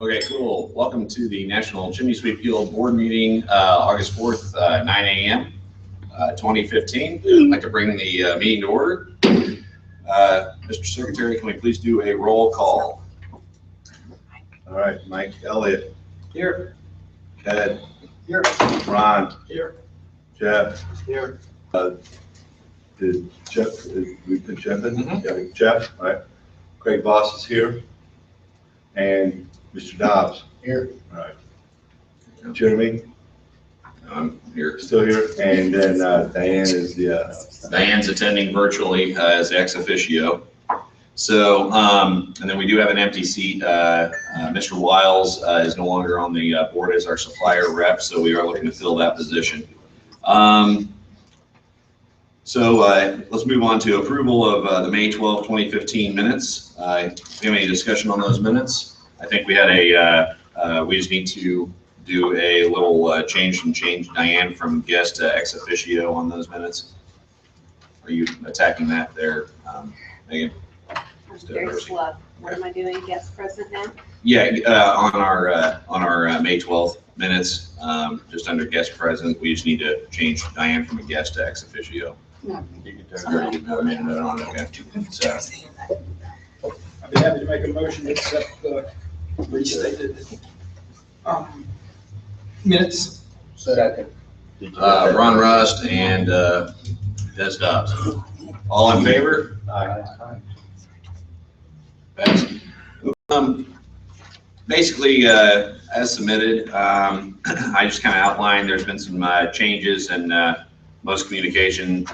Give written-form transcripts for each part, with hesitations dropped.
Okay, cool. Welcome to the National Chimney Sweep Guild Board Meeting, August 4th, 9 a.m., 2015. I'd like to bring the meeting to order. Mr. Secretary, can we please do a roll call? All right, Mike Elliott. Here. Ted. Here. Ron. Here. Jeff. Here. Did Jeff, we put Jeff in? Mhm. Yeah, Jeff, all right. Craig Boss is here. And Mr. Dobbs. Here. All right. Jeremy, I'm here. still here. And then Diane is the, Diane's attending virtually as ex officio. So, and then we do have an empty seat. Mr. Wiles is no longer on the board as our supplier rep, so we are looking to fill that position. So let's move on to approval of the May 12, 2015 minutes. Do you have any discussion on those minutes? I think we had we just need to do a little change Diane from guest to ex officio on those minutes. Are you attacking that there, Megan? Very slow. What am I doing? Guest present now? Yeah, on our May 12th minutes, just under guest present, we just need to change Diane from a guest to ex officio. No. you can I already made a note on it, okay. So, I'd be happy to make a motion to accept the restated minutes. Second. Ron Rust and Des Dobbs. All in favor? Aye. Passed. Basically, as submitted, I just kind of outlined there's been some changes, and most communication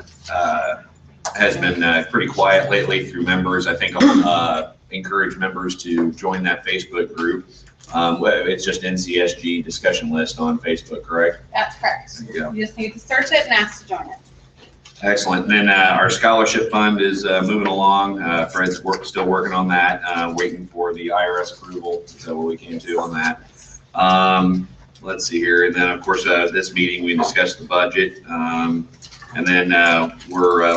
has been pretty quiet lately through members. I think I'll encourage members to join that Facebook group. It's just NCSG discussion list on Facebook, correct? That's correct. There you go. You just need to search it and ask to join it. Excellent. And then our scholarship fund is moving along. Fred's still working on that, waiting for the IRS approval. So what we came to on that. Let's see here. And then, of course, this meeting we discussed the budget. And then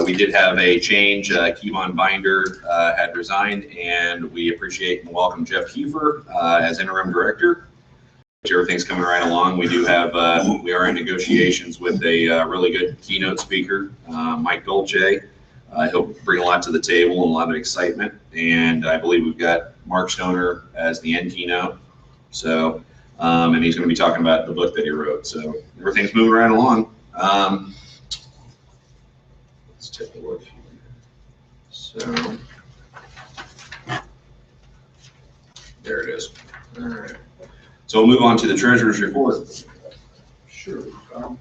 we did have a change. Kevon Binder had resigned, and we appreciate and welcome Jeff Kiefer as interim director. Everything's coming right along. We do have, we are in negotiations with a really good keynote speaker, Mike Dolce. He'll bring a lot to the table and a lot of excitement. And I believe we've got Mark Stoner as the end keynote. So, and he's going to be talking about the book that he wrote. So everything's moving right along. Let's take a look here. So, there it is. All right. So we'll move on to the treasurer's report. Sure. For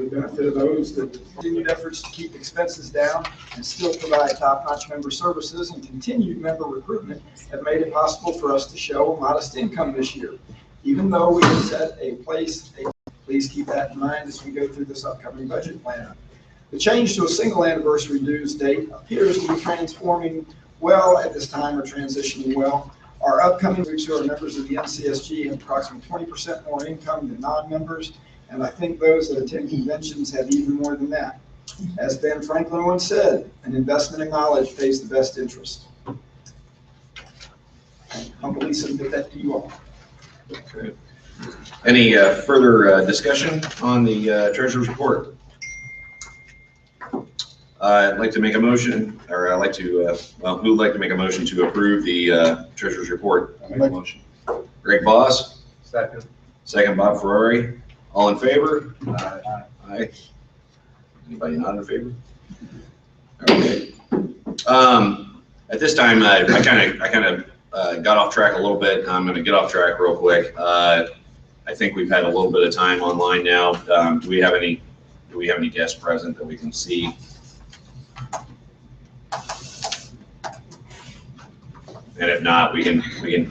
the benefit of those, the continued efforts to keep expenses down and still provide top-notch member services and continued member recruitment have made it possible for us to show a modest income this year. Even though we have set please keep that in mind as we go through this upcoming budget plan. The change to a single anniversary dues date appears to be transforming well at this time, or transitioning well. Our upcoming groups who are members of the NCSG have approximately 20% more income than non-members, and I think those that attend conventions have even more than that. As Ben Franklin once said, an investment in knowledge pays the best interest. I humbly submit that to you all. Okay. Any further discussion on the treasurer's report? I'd like to make a motion, or I'd like to, who would like to make a motion to approve the treasurer's report? I make a motion. Greg Boss, Second. second Bob Ferrari. All in favor? Aye. Aye. Anybody not in favor? Okay. At this time, I kind of got off track a little bit. I'm going to get off track real quick. I think we've had a little bit of time online now. Do we have any guests present that we can see? And if not, we can hit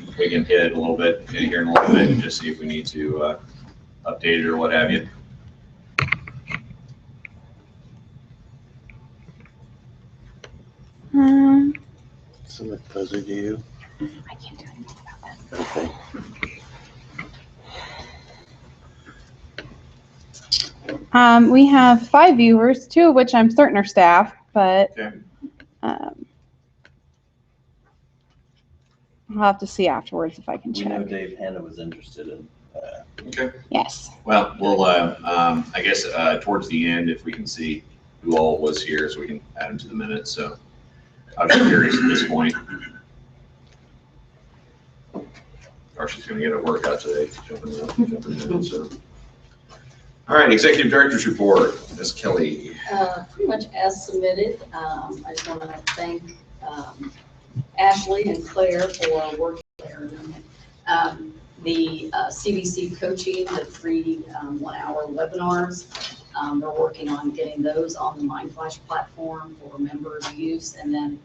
it a little bit in here in a little bit and just see if we need to update it or what have you. So what those are you? I can't do anything about that. Okay. We have 5 viewers, 2 of which I'm certain are staff, but Okay. I'll have to see afterwards if I can We know check. Dave Hanna was interested in. Okay. Yes. Well, we'll, I guess, towards the end, if we can see who all was here, so we can add them to the minutes, so I was curious at this point. Darcy's gonna get a workout today, jumping in, so. All right, Executive Director's Report, Ms. Kelly. Pretty much as submitted. I just want to thank Ashley and Claire for working there. The CBC coaching, the free 1-hour webinars, they're working on getting those on the MindFlash platform for members' use, and then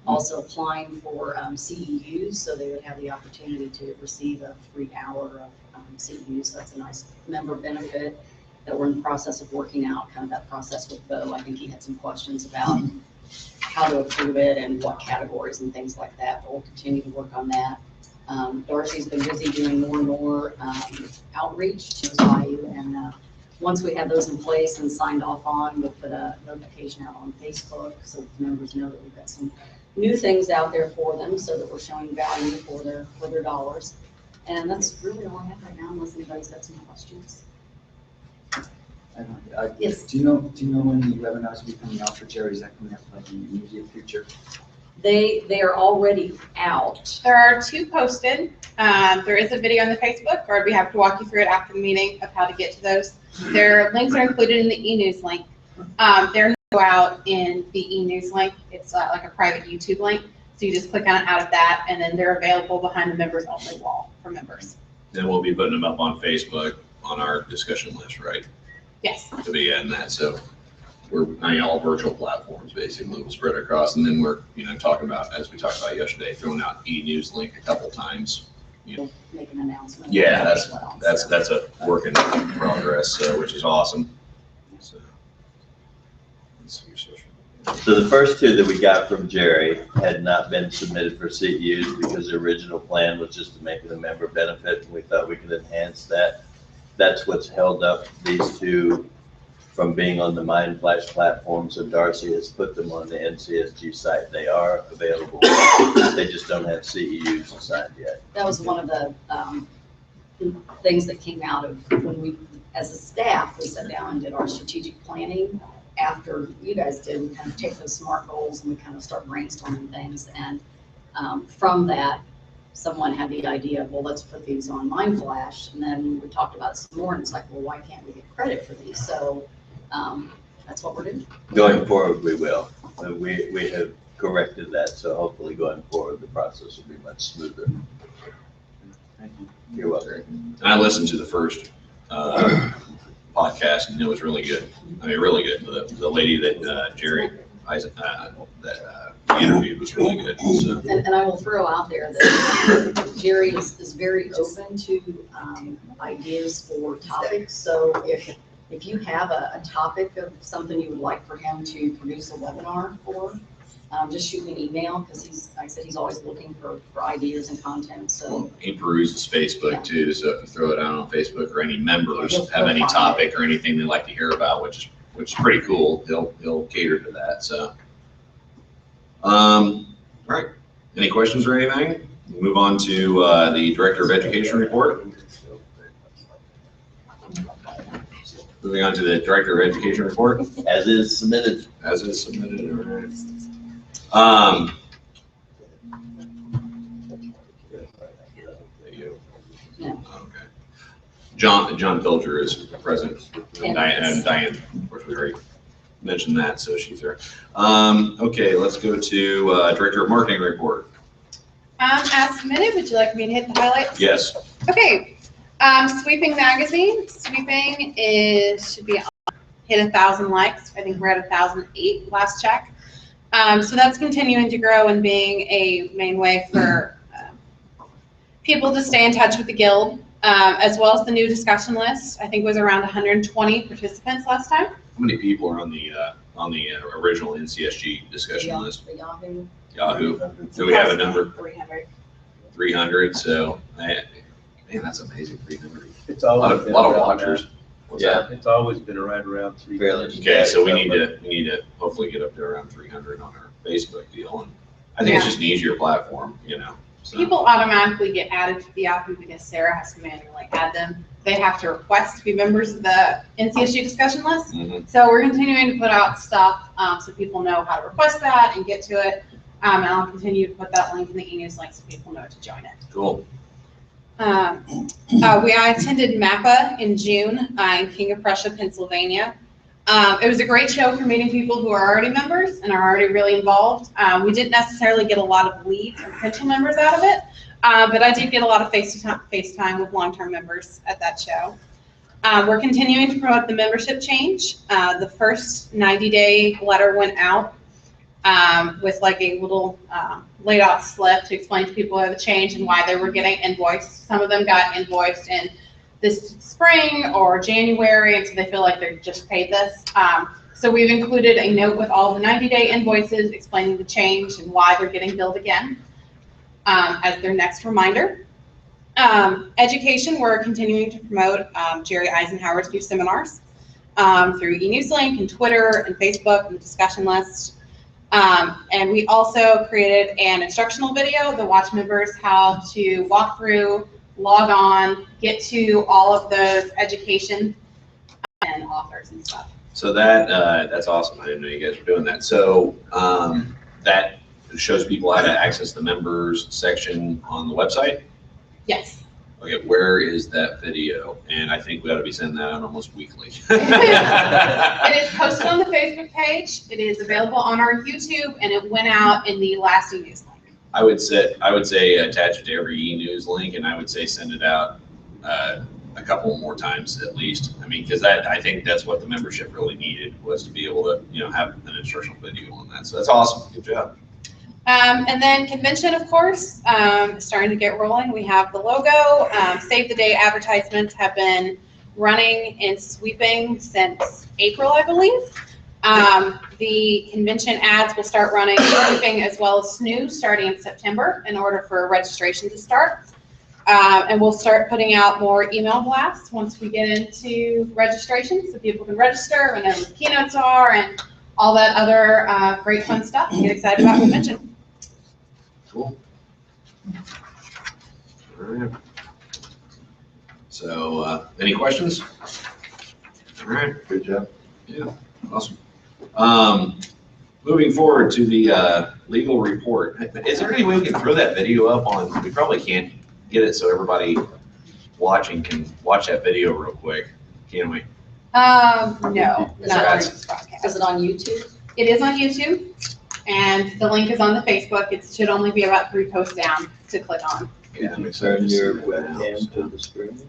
also applying for CEUs, so they would have the opportunity to receive a free hour of CEUs. So that's a nice member benefit that we're in the process of working out, kind of that process with Bo. I think he had some questions about how to approve it and what categories and things like that, but we'll continue to work on that. Darcy's been busy doing more and more outreach to value, and once we have those in place and signed off on, we'll put a notification out on Facebook so that members know that we've got some new things out there for them, so that we're showing value for their dollars. And that's really all I have right now, unless anybody's got some questions. Yes. Do you know when the webinars will be coming out for Jerry? Is that coming up like in the immediate future? They are already out. There are 2 posted. There is a video on the Facebook, or I'd be happy to walk you through it after the meeting of how to get to those. Their links are included in the e-news link. They're go out in the e-news link. It's like a private YouTube link. So you just click on it out of that, and then they're available behind the members only wall for members. Then we'll be putting them up on Facebook on our discussion list, right? Yes. To be adding that, so we're, all virtual platforms basically will spread across, and then we're, talking about, as we talked about yesterday, throwing out e-news link a couple times. We'll make an announcement. Yeah, as well, that's a work in progress, so, which is awesome. So, let's see your social. So the first 2 that we got from Jerry had not been submitted for CEUs because the original plan was just to make it a member benefit, and we thought we could enhance that. That's what's held up these 2 from being on the MindFlash platform. So Darcy has put them on the NCSG site. They are available. They just don't have CEUs assigned yet. That was one of the things that came out of when we, as a staff, we sat down and did our strategic planning. After you guys did, we kind of take those SMART goals and we kind of start brainstorming things. And from that, someone had the idea, well, let's put these on MindFlash. And then we talked about it some more, and it's like, well, why can't we get credit for these? So that's what we're doing. Going forward, we will. We have corrected that, so hopefully going forward, the process will be much smoother. Thank you. You're welcome. And I listened to the first podcast, and it was really good. I mean, really good. The lady that Jerry Isaac interviewed was really good. So. And I will throw out there that Jerry is very open to ideas for topics. So if you have a topic of something you would like for him to produce a webinar for, just shoot me an email, because like I said, he's always looking for ideas and content. So He peruses Facebook too, so if you throw it out on Facebook, or any members He'll have any find topic or anything they'd like to hear about, which is pretty cool, he'll cater to that. So, all right. Any questions or anything? Move on to the Director of Education report. Moving on to the Director of Education report. As is submitted. As is submitted. All right. Yeah. Okay. John Pilger is present, and Diane, of course, we already mentioned that, so she's there. Okay, let's go to Director of Marketing report. As submitted, would you like me to hit the highlights? Yes. Okay. Sweeping magazine. Sweeping should be hit 1,000 likes. I think we're at 1,008 last check. So that's continuing to grow and being a main way for people to stay in touch with the guild, as well as the new discussion list. I think it was around 120 participants last time. How many people are on the original NCSG discussion list? The Yahoo. Yahoo. Do we have a number? 300. 300. So, man, that's amazing. 300. It's A always been lot of around watchers. What's that? that. It's always been right around 300. Fairly. Okay, so we need to hopefully get up to around 300 on our Facebook deal, and I think it's just an easier platform, So, People automatically get added to the app because Sarah has to manually add them. They have to request to be members of the NCSU discussion list. mhm. So we're continuing to put out stuff so people know how to request that and get to it. And I'll continue to put that link in the e-news link so people know to join it. Cool. I attended MAPPA in June in King of Prussia, Pennsylvania. It was a great show for meeting people who are already members and are already really involved. We didn't necessarily get a lot of leads or potential members out of it, but I did get a lot of FaceTime with long-term members at that show. We're continuing to promote the membership change. The first 90-day letter went out with like a little laid out slip to explain to people the change and why they were getting invoiced. Some of them got invoiced in this spring or January, and so they feel like they're just paid this. So we've included a note with all the 90-day invoices explaining the change and why they're getting billed again as their next reminder. Education, we're continuing to promote Jerry Eisenhower's few seminars through eNewsLink and Twitter and Facebook and the discussion list. And we also created an instructional video that watch members how to walk through, log on, get to all of those education and authors and stuff. So that's awesome. I didn't know you guys were doing that. So that shows people how to access the members section on the website. Yes. Okay, where is that video? And I think we ought to be sending that out almost weekly. It is posted on the Facebook page. It is available on our YouTube, and it went out in the last e-news link. I would say attach it to every e-news link, and I would say send it out a couple more times at least. I mean, because I think that's what the membership really needed, was to be able to have an instructional video on that. So that's awesome. Good job. And then convention, of course, starting to get rolling. We have the logo. Save the Day advertisements have been running and sweeping since April, I believe. The convention ads will start running sweeping as well as snooze starting in September in order for registration to start. And we'll start putting out more email blasts once we get into registration so people can register and know what the keynotes are and all that other great fun stuff and get excited about convention. Cool. All right. So, any questions? All right. Good job. Yeah, awesome. Moving forward to the legal report. Is there any way we can throw that video up on? We probably can't get it so everybody watching can watch that video real quick, can we? No, Is not that- on this broadcast. Is it on YouTube? It is on YouTube, and the link is on the Facebook. It should only be about 3 posts down to click on. Yeah, I'm excited Turn to see your that now, webcam so. to the screen.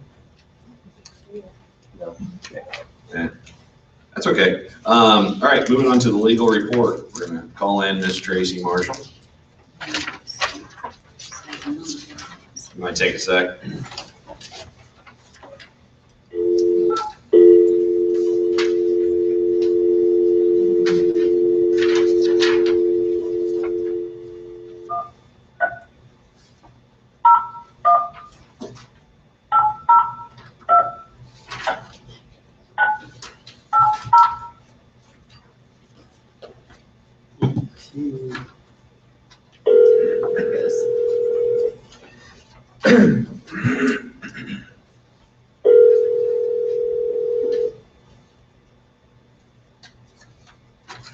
No. Okay. That's okay. All right, moving on to the legal report. We're gonna call in Miss Tracy Marshall. Might take a sec.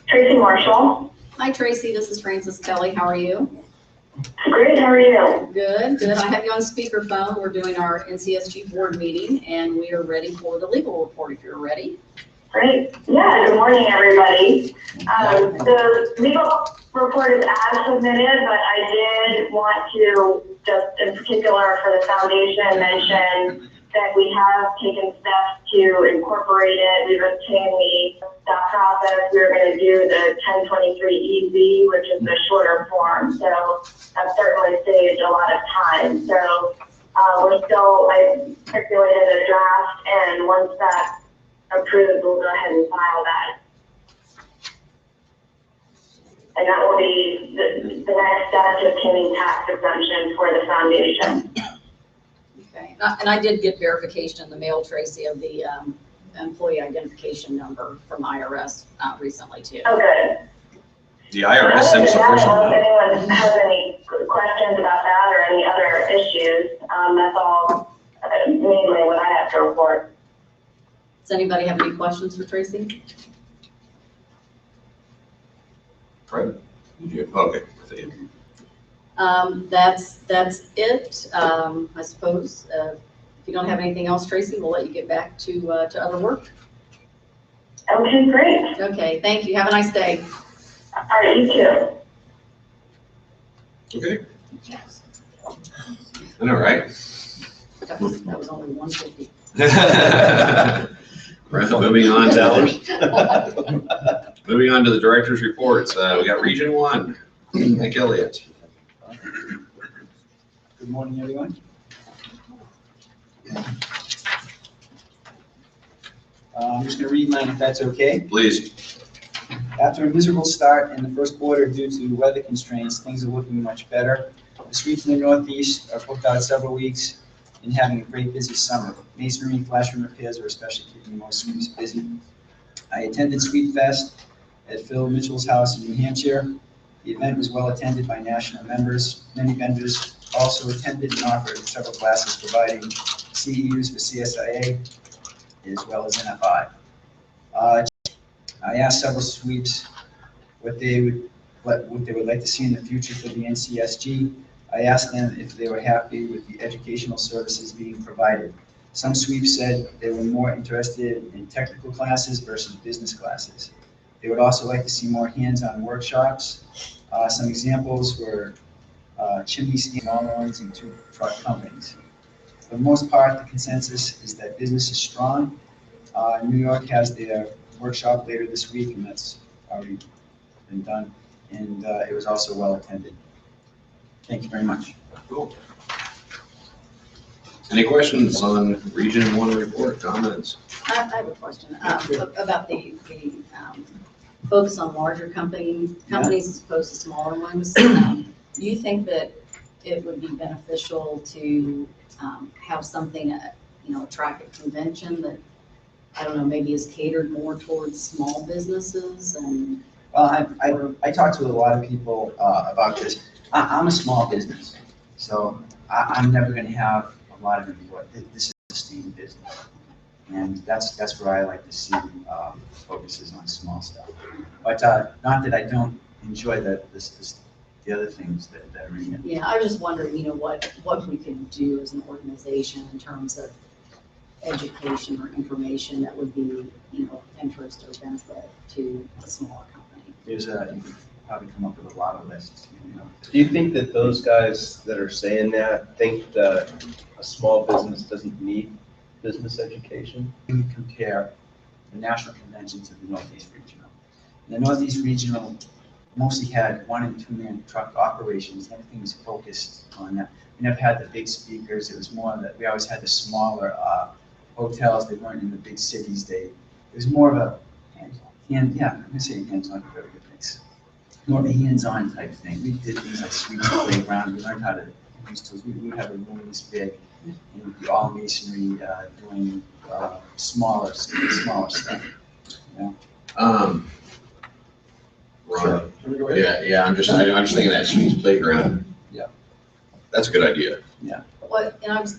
Tracy Marshall. Hi Tracy, this is Frances Kelly. How are you? Great, how are you? Good, good. I have you on speakerphone. We're doing our NCSG board meeting and we are ready for the legal report if you're ready. Great. Yeah, good morning, everybody. The legal report is as submitted, but I did want to, just in particular for the foundation, mention that we have taken steps to incorporate it. We've obtained the process. We're going to do the 1023 EZ, which is the shorter form. So that's certainly saved a lot of time. So I circulated a draft, and once that's approved, we'll go ahead and file that. And that will be the next step to obtaining tax exemption for the foundation. Okay. And I did get verification in the mail, Tracy, of the employee identification number from IRS recently too. Oh, good. The IRS sends I official don't know if note. anyone has any questions about that or any other issues. That's all mainly what I have to report. Does anybody have any questions for Tracy? Fred? Okay. That's it, I suppose. If you don't have anything else, Tracy, we'll let you get back to other work. Okay, great. Okay, thank you. Have a nice day. All right, you too. Okay. I know, right? That was only 150. Right, moving on to, moving on to the director's reports. We got Region 1, Nick Elliott. Good morning, everyone. I'm just going to read mine if that's okay. Please. After a miserable start in the first quarter due to weather constraints, things are looking much better. The sweeps in the Northeast are booked out several weeks and having a great busy summer. Masonry and flashroom repairs are especially keeping most sweeps busy. I attended Sweep Fest at Phil Mitchell's house in New Hampshire. The event was well attended by national members. Many vendors also attended and offered several classes providing CEUs for CSIA as well as NFI. I asked several sweeps what they would like to see in the future for the NCSG. I asked them if they were happy with the educational services being provided. Some sweeps said they were more interested in technical classes versus business classes. They would also like to see more hands-on workshops. Some examples were Chimney small ones and 2 truck companies. For the most part, the consensus is that business is strong. New York has their workshop later this week, and that's already been done. And it was also well attended. Thank you very much. Cool. Any questions on Region 1 report, comments? I have a question about the focus on larger companies as opposed to smaller ones. Do you think that it would be beneficial to have something, a track at convention that, I don't know, maybe is catered more towards small businesses and? Well, I talked to a lot of people about this. I'm a small business, so I'm never going to have a lot of input. This is a STEAM business, and that's where I like to see focuses on small stuff. But not that I don't enjoy the other things that are in it. Yeah, I was just wondering, what we could do as an organization in terms of education or information that would be, interest or benefit to a smaller company. You could probably come up with a lot of lists. Do you think that those guys that are saying that think that a small business doesn't need business education? You compare the national convention to the Northeast Regional. The Northeast Regional mostly had 1- and 2-man truck operations. Everything was focused on that. We never had the big speakers. It was more that we always had the smaller hotels. They weren't in the big cities. It was more of a I'm gonna say hands-on, very good things. More of a hands-on type thing. We did things like sweep the playground. We learned how to use tools. We would have a room this big, and it would be all masonry, doing smaller stuff. Ron? Yeah, I'm just thinking that Sweet's Playground. Yeah. That's a good idea.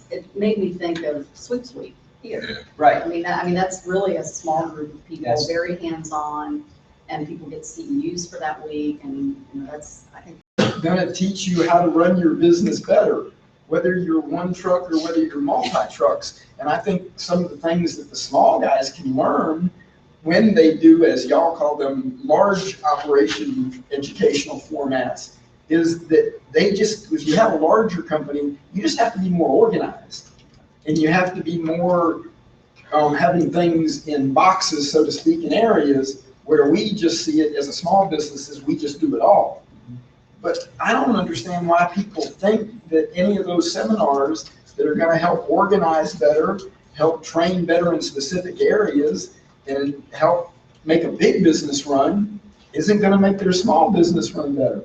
It made me think of Sweep Sweep here. Right. I mean, that's really a small group of people, Yes. very hands-on, and people get CEUs for that week, and, that's, I think. Gonna teach you how to run your business better, whether you're one truck or whether you're multi-trucks. And I think some of the things that the small guys can learn when they do, as y'all call them, large operation educational formats, is that if you have a larger company, you just have to be more organized. And you have to be more having things in boxes, so to speak, in areas where we just see it as a small business, as we just do it all. But I don't understand why people think that any of those seminars that are gonna help organize better, help train better in specific areas, and help make a big business run, isn't gonna make their small business run better.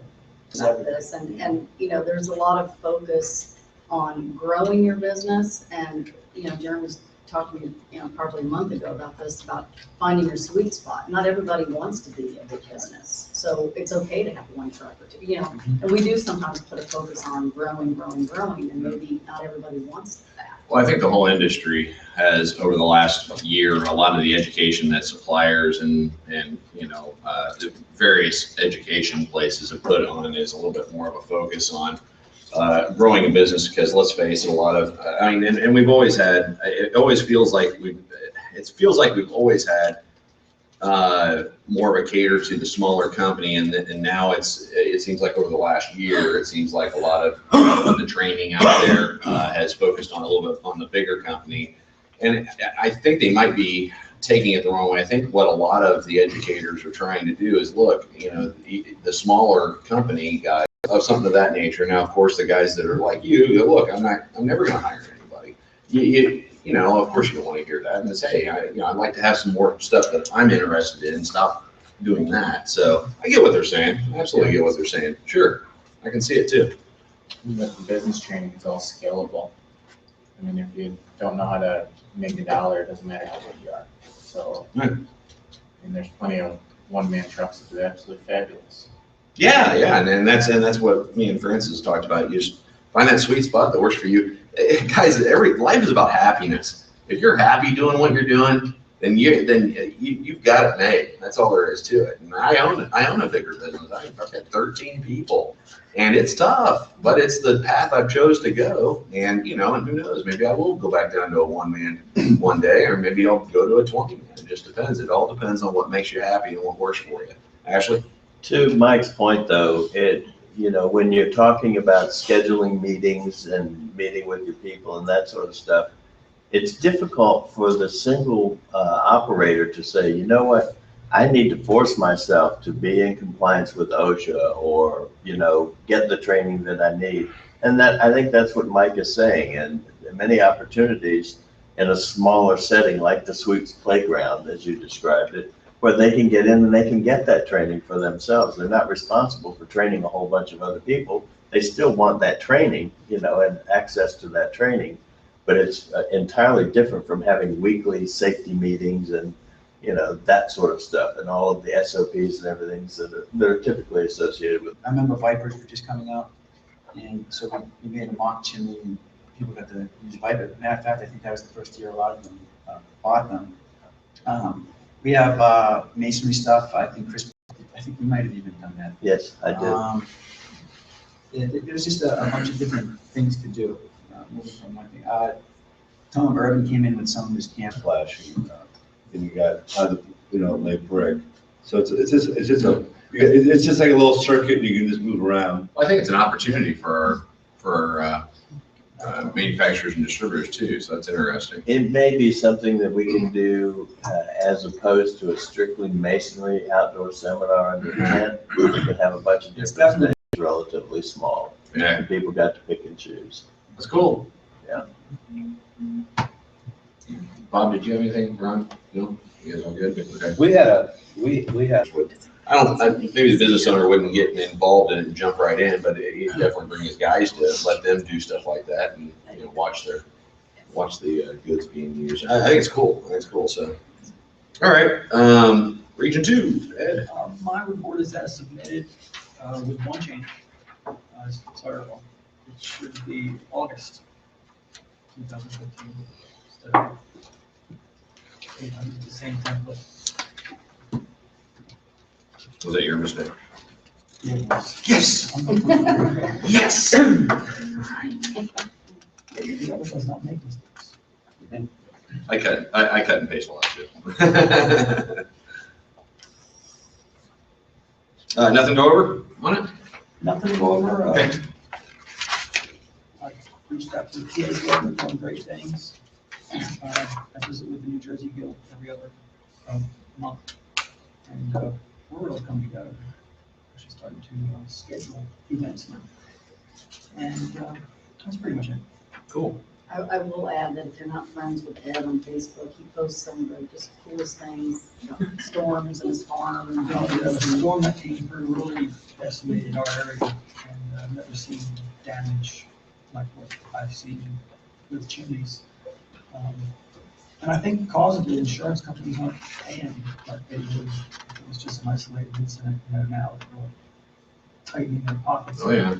About this, and there's a lot of focus on growing your business, and Jeremy was talked to me, probably a month ago about this, about finding your sweet spot. Not everybody wants to be a big business, so it's okay to have one truck or two, and we do sometimes put a focus on growing, and maybe not everybody wants that. Well, I think the whole industry has, over the last year, a lot of the education that suppliers and the various education places have put on is a little bit more of a focus on growing a business, because let's face it, a lot of, and we've always had, it feels like we've always had more of a cater to the smaller company, and now it seems like over the last year, it seems like a lot of the training out there has focused on a little bit on the bigger company. And I think they might be taking it the wrong way. I think what a lot of the educators are trying to do is look, the smaller company guys of something of that nature. Now, of course, the guys that are like you go, look, I'm never going to hire anybody. Of course you don't want to hear that, and say, hey, I'd like to have some more stuff that I'm interested in. Stop doing that. So I get what they're saying. Absolutely get what they're saying. Sure, I can see it too. With the business training, it's all scalable. I mean, if you don't know how to make a dollar, it doesn't matter how good you are. So, Right. And there's plenty of one-man trucks that do absolutely fabulous. Yeah, and that's what me and Francis talked about. You just find that sweet spot that works for you. Guys, life is about happiness. If you're happy doing what you're doing, then you've got it made. That's all there is to it. And I own a bigger business. I've got 13 people, and it's tough, but it's the path I've chose to go. And and who knows? Maybe I will go back down to a one-man one day, or maybe I'll go to a 20-man. It just depends. It all depends on what makes you happy and what works for you. Ashley? To Mike's point, though, when you're talking about scheduling meetings and meeting with your people and that sort of stuff, it's difficult for the single operator to say, you know what, I need to force myself to be in compliance with OSHA, or get the training that I need. And I think that's what Mike is saying. And many opportunities in a smaller setting like the Sweeps Playground, as you described it, where they can get in and they can get that training for themselves. They're not responsible for training a whole bunch of other people. They still want that training, and access to that training. But it's entirely different from having weekly safety meetings and, that sort of stuff, and all of the SOPs and everything that are typically associated with. I remember Vipers were just coming out, and so we made a mock chimney, and people got to use Viper. Matter of fact, I think that was the first year a lot of them bought them. We have masonry stuff. I think we might have even done that. Yes, I did. There's just a bunch of different things to do. Moving from one thing. Tom Urban came in with some of his camp. Flashing, and you got laid brick. So it's just like a little circuit. You can just move around. Well, I think it's an opportunity for manufacturers and distributors too. So that's interesting. It may be something that we can do as opposed to a strictly masonry outdoor seminar under the tent. We can have a bunch of different things, relatively small. Yeah, And people got to pick and choose. that's cool. Yeah. Bob, did you have anything? Ron? No? You guys all good? Okay. We had Maybe the business owner wouldn't get involved in it and jump right in, but he'd definitely bring his guys to let them do stuff like that and watch the goods being used. I think it's cool. I think it's cool. So, all right, Region 2, Ed. My report is as submitted with one change. It's clerical. It should be August 2015 instead of the same template. Was that your mistake? Yes. Yes. The other does not make mistakes. I cut and paste a lot too. Nothing to go over on it? Nothing to go over. Okay. I reached out to the PA Guild, they're doing great things. I visit with the New Jersey Guild every other month. And we're really coming together. Actually starting to schedule events now. And that's pretty much it. Cool. I will add that if you're not friends with Ed on Facebook, he posts some of the just coolest things, storms in his farm. And The storm that came through really decimated our area, and I've never seen damage like what I've seen with chimneys. And I think because of the insurance companies weren't paying like they would, if it was just an isolated incident, now they're really tightening their pockets. Oh, yeah.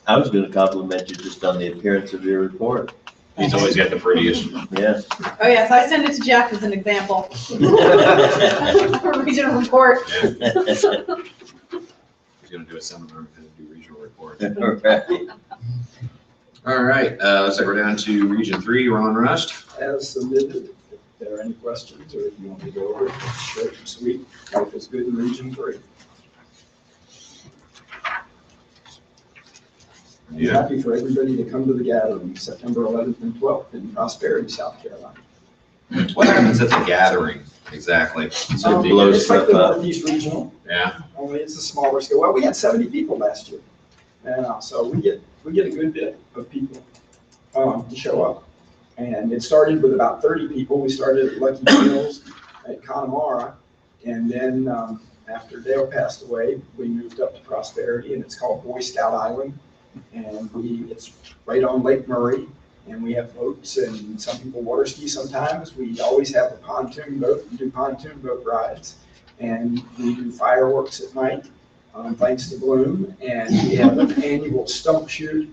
I was gonna compliment you just on the appearance of your report. He's always got the prettiest. Yeah. Oh, yes, I send it to Jeff as an example. Regional report. He's gonna do a seminar and do regional report. Right. All right, looks like we're down to Region 3, Ron Rust. As submitted. If there are any questions, or if you want me to go over it, short and sweet, life is good in Region 3. I'm Yeah. happy for everybody to come to the gathering, September 11th and 12th in Prosperity, South Carolina. What happens at the gathering exactly? So it blows It's like stuff the up. Northeast Regional, Yeah. only it's a smaller scale. Well, we had 70 people last year. And so we get a good bit of people to show up. And it started with about 30 people. We started at Lucky Dale's at Connemara. And then after Dale passed away, we moved up to Prosperity, and it's called Boy Scout Island. And it's right on Lake Murray. And we have boats, and some people water ski sometimes. We always have a pontoon boat. We do pontoon boat rides. And we do fireworks at night, thanks to Bloom. And we have an annual stump shoot,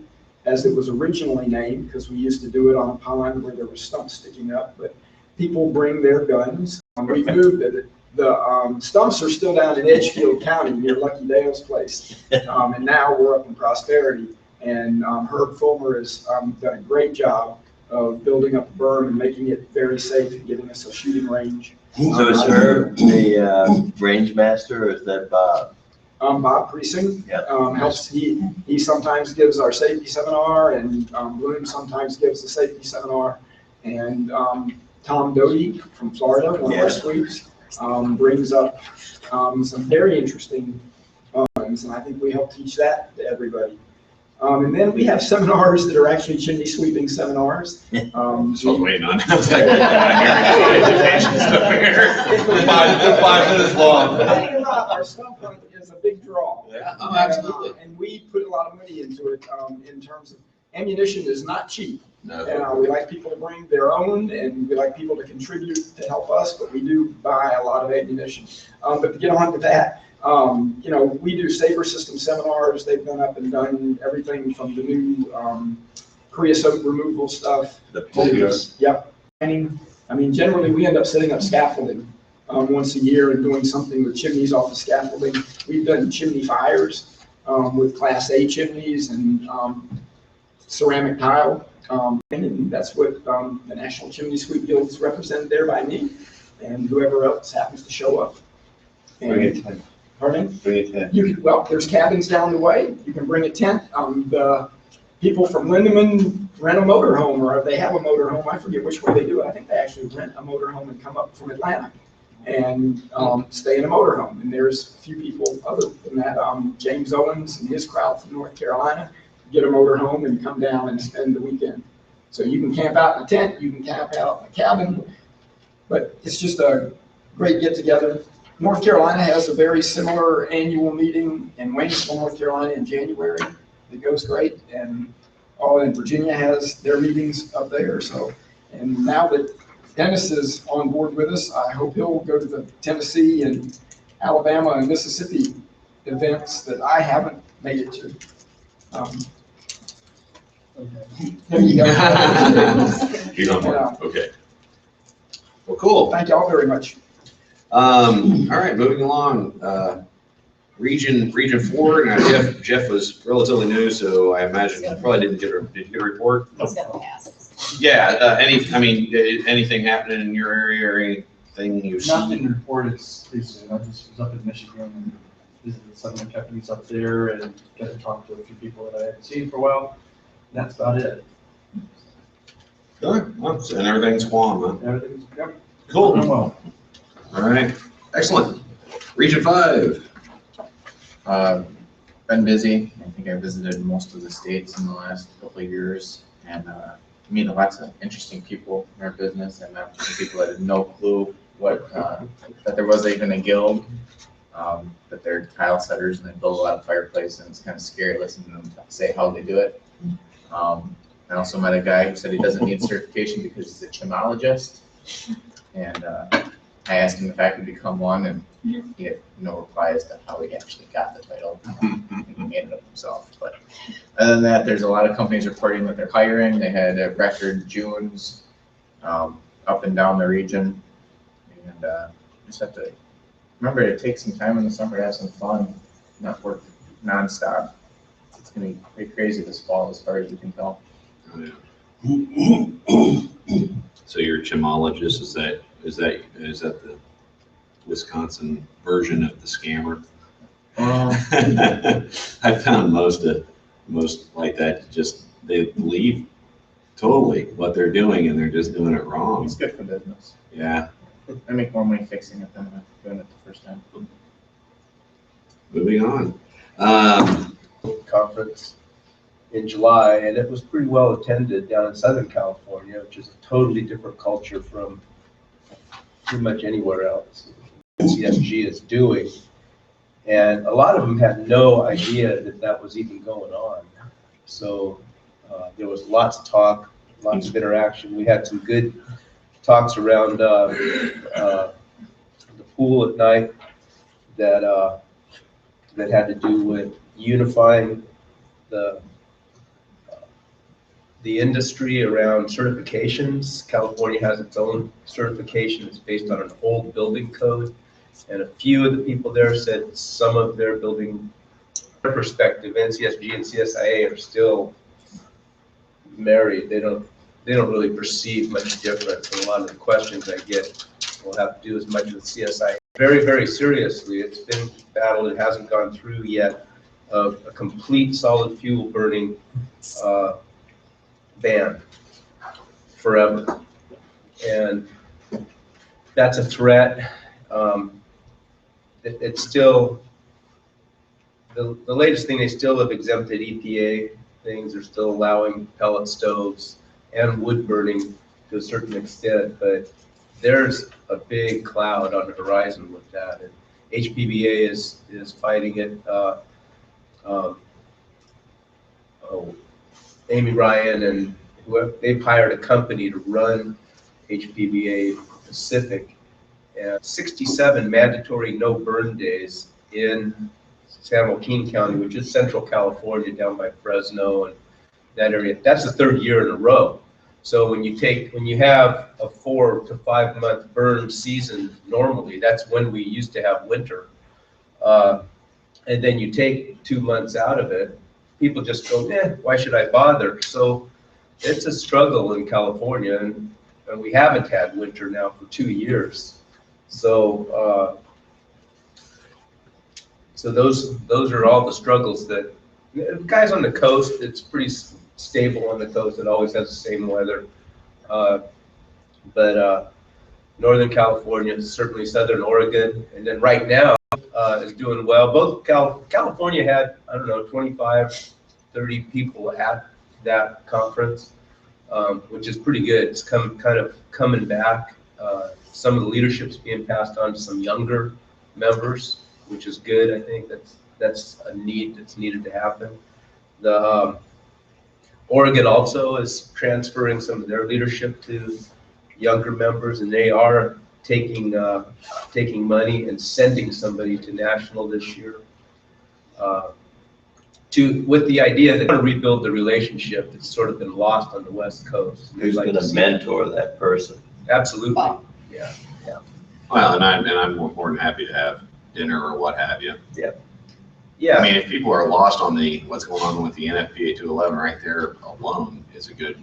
as it was originally named, because we used to do it on a pond where there were stumps sticking up. But people bring their guns. We moved it. The stumps are still down in Edgefield County near Lucky Dale's place. And now we're up in Prosperity. And Herb Fulmer has done a great job of building up the berm and making it very safe and giving us a shooting range. So is Herb the range master, or is that Bob? Bob Precinct Yeah. helps. He sometimes gives our safety seminar, and Bloom sometimes gives the safety seminar. And Tom Doty from Florida, one of our sweeps, brings up some very interesting ones, and I think we help teach that to everybody. And then we have seminars that are actually chimney sweeping seminars. I was waiting on. I was like, education stuff here. 5 minutes long. Our stump hunt is a big draw. Yeah, oh, absolutely. And we put a lot of money into it in terms of ammunition is not cheap. No. We like people to bring their own, and we like people to contribute to help us, but we do buy a lot of ammunition. But to get on to that, we do saber system seminars. They've gone up and done everything from the new creosote removal stuff. Yep. I mean, generally, we end up setting up scaffolding once a year and doing something with chimneys off the scaffolding. We've done chimney fires with Class A chimneys and ceramic tile. And that's what the National Chimney Sweep Guild is represented there by me and whoever else happens to show up. Bring a tent. Pardon? Bring a tent. Well, there's cabins down the way. You can bring a tent. The people from Lindeman rent a motorhome, or if they have a motorhome, I forget which way they do it. I think they actually rent a motorhome and come up from Atlanta and stay in a motorhome. And there's a few people other than that. James Owens and his crowd from North Carolina get a motorhome and come down and spend the weekend. So you can camp out in a tent, you can camp out in a cabin, but it's just a great get together. North Carolina has a very similar annual meeting in Waynesville, North Carolina in January. It goes great, and Virginia has their meetings up there. So, and now that Dennis is on board with us, I hope he'll go to the Tennessee and Alabama and Mississippi events that I haven't made it to. There you go. He's on board. Okay. Well, cool. Thank you all very much. All right, moving along. Region 4. Now Jeff was relatively new, so I imagine he probably did you get a report? He's gonna pass. Yeah. Anything happening in your area or anything you've Nothing seen? reported recently. I just was up in Michigan and visited some of the companies up there and got to talk to a few people that I hadn't seen for a while. And that's about it. Good. Well, and everything's calm, huh? Everything's, yep. Cool. Doing well. All right. Excellent. Region 5. Been busy. I think I visited most of the states in the last couple of years, and meet lots of interesting people in our business, and people that had no clue that there was even a guild, that they're tile setters and they build a lot of fireplaces, and it's kind of scary listening to them say how they do it. I also met a guy who said he doesn't need certification because he's a chimologist. And I asked him if I could become one, and he had no reply as to how he actually got the title. He made it up himself. But other than that, there's a lot of companies reporting that they're hiring. They had record Junes up and down the region. And just have to remember to take some time in the summer to have some fun, not work nonstop. It's going to be pretty crazy this fall as far as you can tell. Oh, yeah. So you're a chimologist, is that the Wisconsin version of the scammer? I found most like that, just they believe totally what they're doing and they're just doing it wrong. It's good for business. Yeah. I make more money fixing it than doing it the first time. Moving on. Conference in July, and it was pretty well attended down in Southern California, which is a totally different culture from pretty much anywhere else CSG is doing. And a lot of them had no idea that that was even going on. So there was lots of talk, lots of interaction. We had some good talks around the pool at night that had to do with unifying the industry around certifications. California has its own certification. It's based on an old building code. And a few of the people there said some of their building, their perspective, NCSG and CSIA are still married. They don't really perceive much difference. And a lot of the questions I get will have to do as much with CSIA. Very, very seriously, it's been battled. It hasn't gone through yet of a complete solid fuel burning ban forever. And that's a threat. It's still, the latest thing, they still have exempted EPA things. They're still allowing pellet stoves and wood burning to a certain extent, but there's a big cloud on the horizon with that. And HPBA is fighting it. Amy Ryan and whoever, they've hired a company to run HPBA Pacific, and 67 mandatory no burn days in San Joaquin County, which is Central California down by Fresno and that area. That's the third year in a row. So when you have a 4 to 5 month burn season, normally that's when we used to have winter. And then you take 2 months out of it, people just go, why should I bother? So it's a struggle in California, and we haven't had winter now for 2 years. So so those are all the struggles that guys on the coast. It's pretty stable on the coast. It always has the same weather. But Northern California, certainly Southern Oregon, and then right now is doing well. Both California had, I don't know, 25, 30 people at that conference, which is pretty good. It's kind of coming back. Some of the leadership's being passed on to some younger members, which is good. I think that's a need that's needed to happen. The Oregon also is transferring some of their leadership to younger members, and they are taking money and sending somebody to national this year with the idea that they want to rebuild the relationship that's sort of been lost on the West Coast. Who's going to mentor that person? Absolutely. Yeah. Well, and I'm more than happy to have dinner or what have you. Yeah. I mean, if people are lost on what's going on with the NFPA 211 right there alone is a good,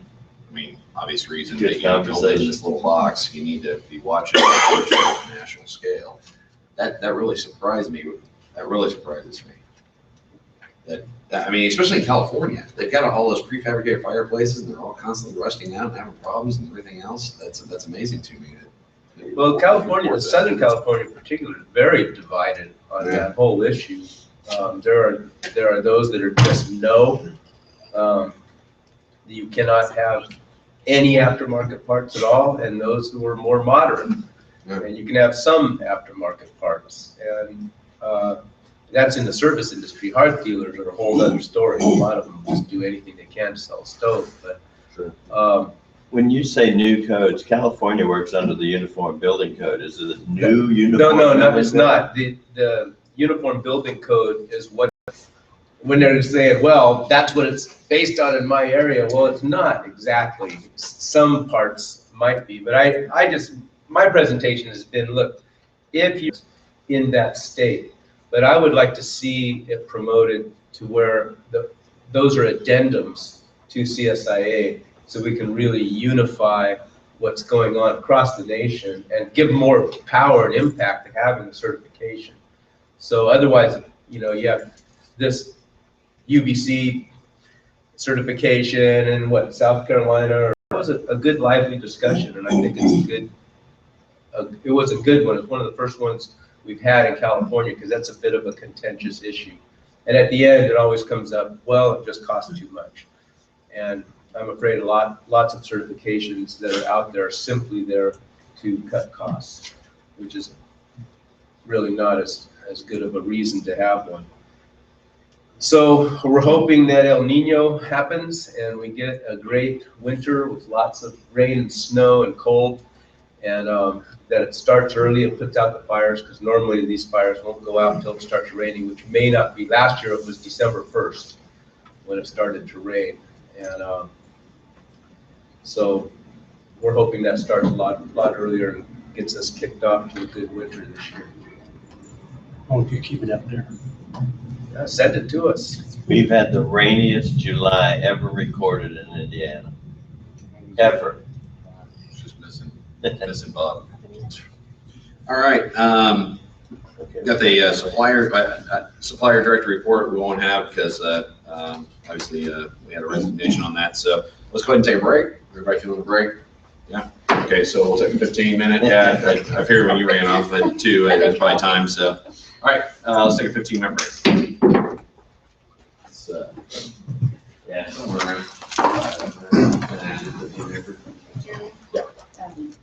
obvious reason Good that you don't live in conversation. this little box. You need to be watching on a national scale. That really surprised me. That really surprises me. Especially in California, they've got all those prefabricated fireplaces and they're all constantly rusting out and having problems and everything else. That's amazing to me. Well, California, Southern California in particular, is very divided on that whole issue. There are those that are just no. You cannot have any aftermarket parts at all, and those who are more moderate. And you can have some aftermarket parts, and that's in the service industry. Hard dealers are a whole other story. A lot of them just do anything they can to sell a stove, but Sure. When you say new codes, California works under the Uniform Building Code. Is it a new uniform? No, building it's code? not. The Uniform Building Code is what, when they're saying, well, that's what it's based on in my area. Well, it's not exactly. Some parts might be, but I just, my presentation has been, look, if you're in that state, but I would like to see it promoted to where those are addendums to CSIA, so we can really unify what's going on across the nation and give more power and impact to having the certification. So otherwise, you know, you have this UBC certification and what, South Carolina, it was a good lively discussion, and I think it's a good, it was a good one. It's one of the first ones we've had in California, because that's a bit of a contentious issue. And at the end, it always comes up, well, it just costs too much. And I'm afraid lots of certifications that are out there are simply there to cut costs, which is really not as good of a reason to have one. So we're hoping that El Nino happens and we get a great winter with lots of rain and snow and cold, and that it starts early and puts out the fires, because normally these fires won't go out until it starts raining, which may not be. Last year it was December 1st when it started to rain. And so we're hoping that starts a lot earlier and gets us kicked off to a good winter this year. Hope you keep it up there. Yeah, send it to us. We've had the rainiest July ever recorded in Indiana. Ever. Just missing Bob. All right, got the supplier director report we won't have because obviously we had a resignation on that. So let's go ahead and take a break. Everybody feeling a break? Yeah. Okay, so we'll take a 15-minute. Yeah, I figured when you ran off at 2, it's probably time. So, all right, let's take a 15-minute break. So, Yeah. Um,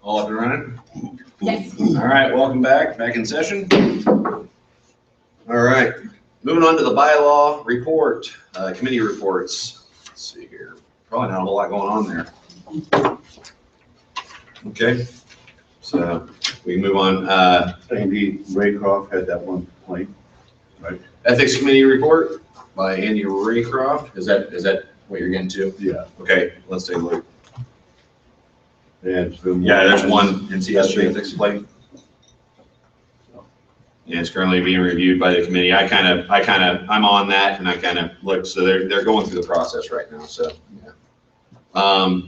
All up and running? Yes. All right, welcome back in session. All right, moving on to the bylaw report, committee reports. Let's see here, probably not a whole lot going on there. Okay, so we can move on. Andy Raycroft had that one complaint, right? Ethics committee report by Andy Raycroft. Is that what you're getting to? Yeah. Okay, let's take a look. And so. Yeah, there's one NCSG ethics complaint. Yeah, it's currently being reviewed by the committee. I'm on that and I kind of look, so they're going through the process right now, so. Yeah.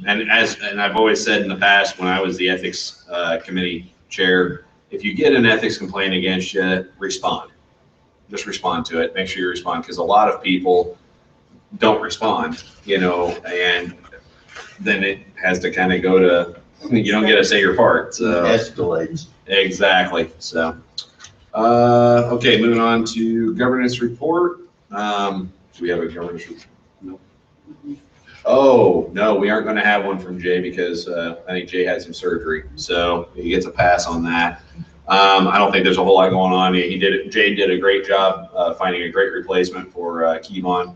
And I've always said in the past, when I was the ethics committee chair, if you get an ethics complaint against you, respond. Just respond to it. Make sure you respond, because a lot of people don't respond, and then it has to kind of go to, you don't get to say your part. So Escalates. exactly. So, okay, moving on to governance report. Do we have a governance report? No. Oh, no, we aren't going to have one from Jay because I think Jay had some surgery, so he gets a pass on that. I don't think there's a whole lot going on. Jay did a great job finding a great replacement for Kevon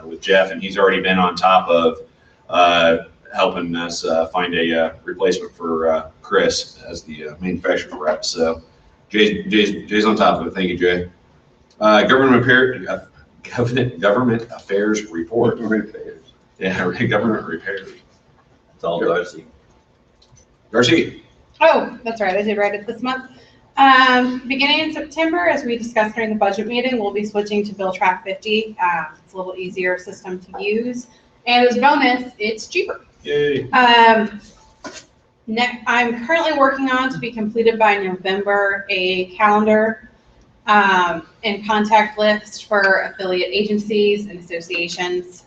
with Jeff, and he's already been on top of helping us find a replacement for Chris as the manufacturing rep. So Jay's on top of it. Thank you, Jay. Government affairs report. Yeah, government repairs. It's all Darcy. Darcy. Oh, that's right, I did write it this month. Beginning in September, as we discussed during the budget meeting, we'll be switching to Bill Track 50. It's a little easier system to use. And as a bonus, it's cheaper. Yay. I'm currently working on, to be completed by November, a calendar and contact list for affiliate agencies and associations,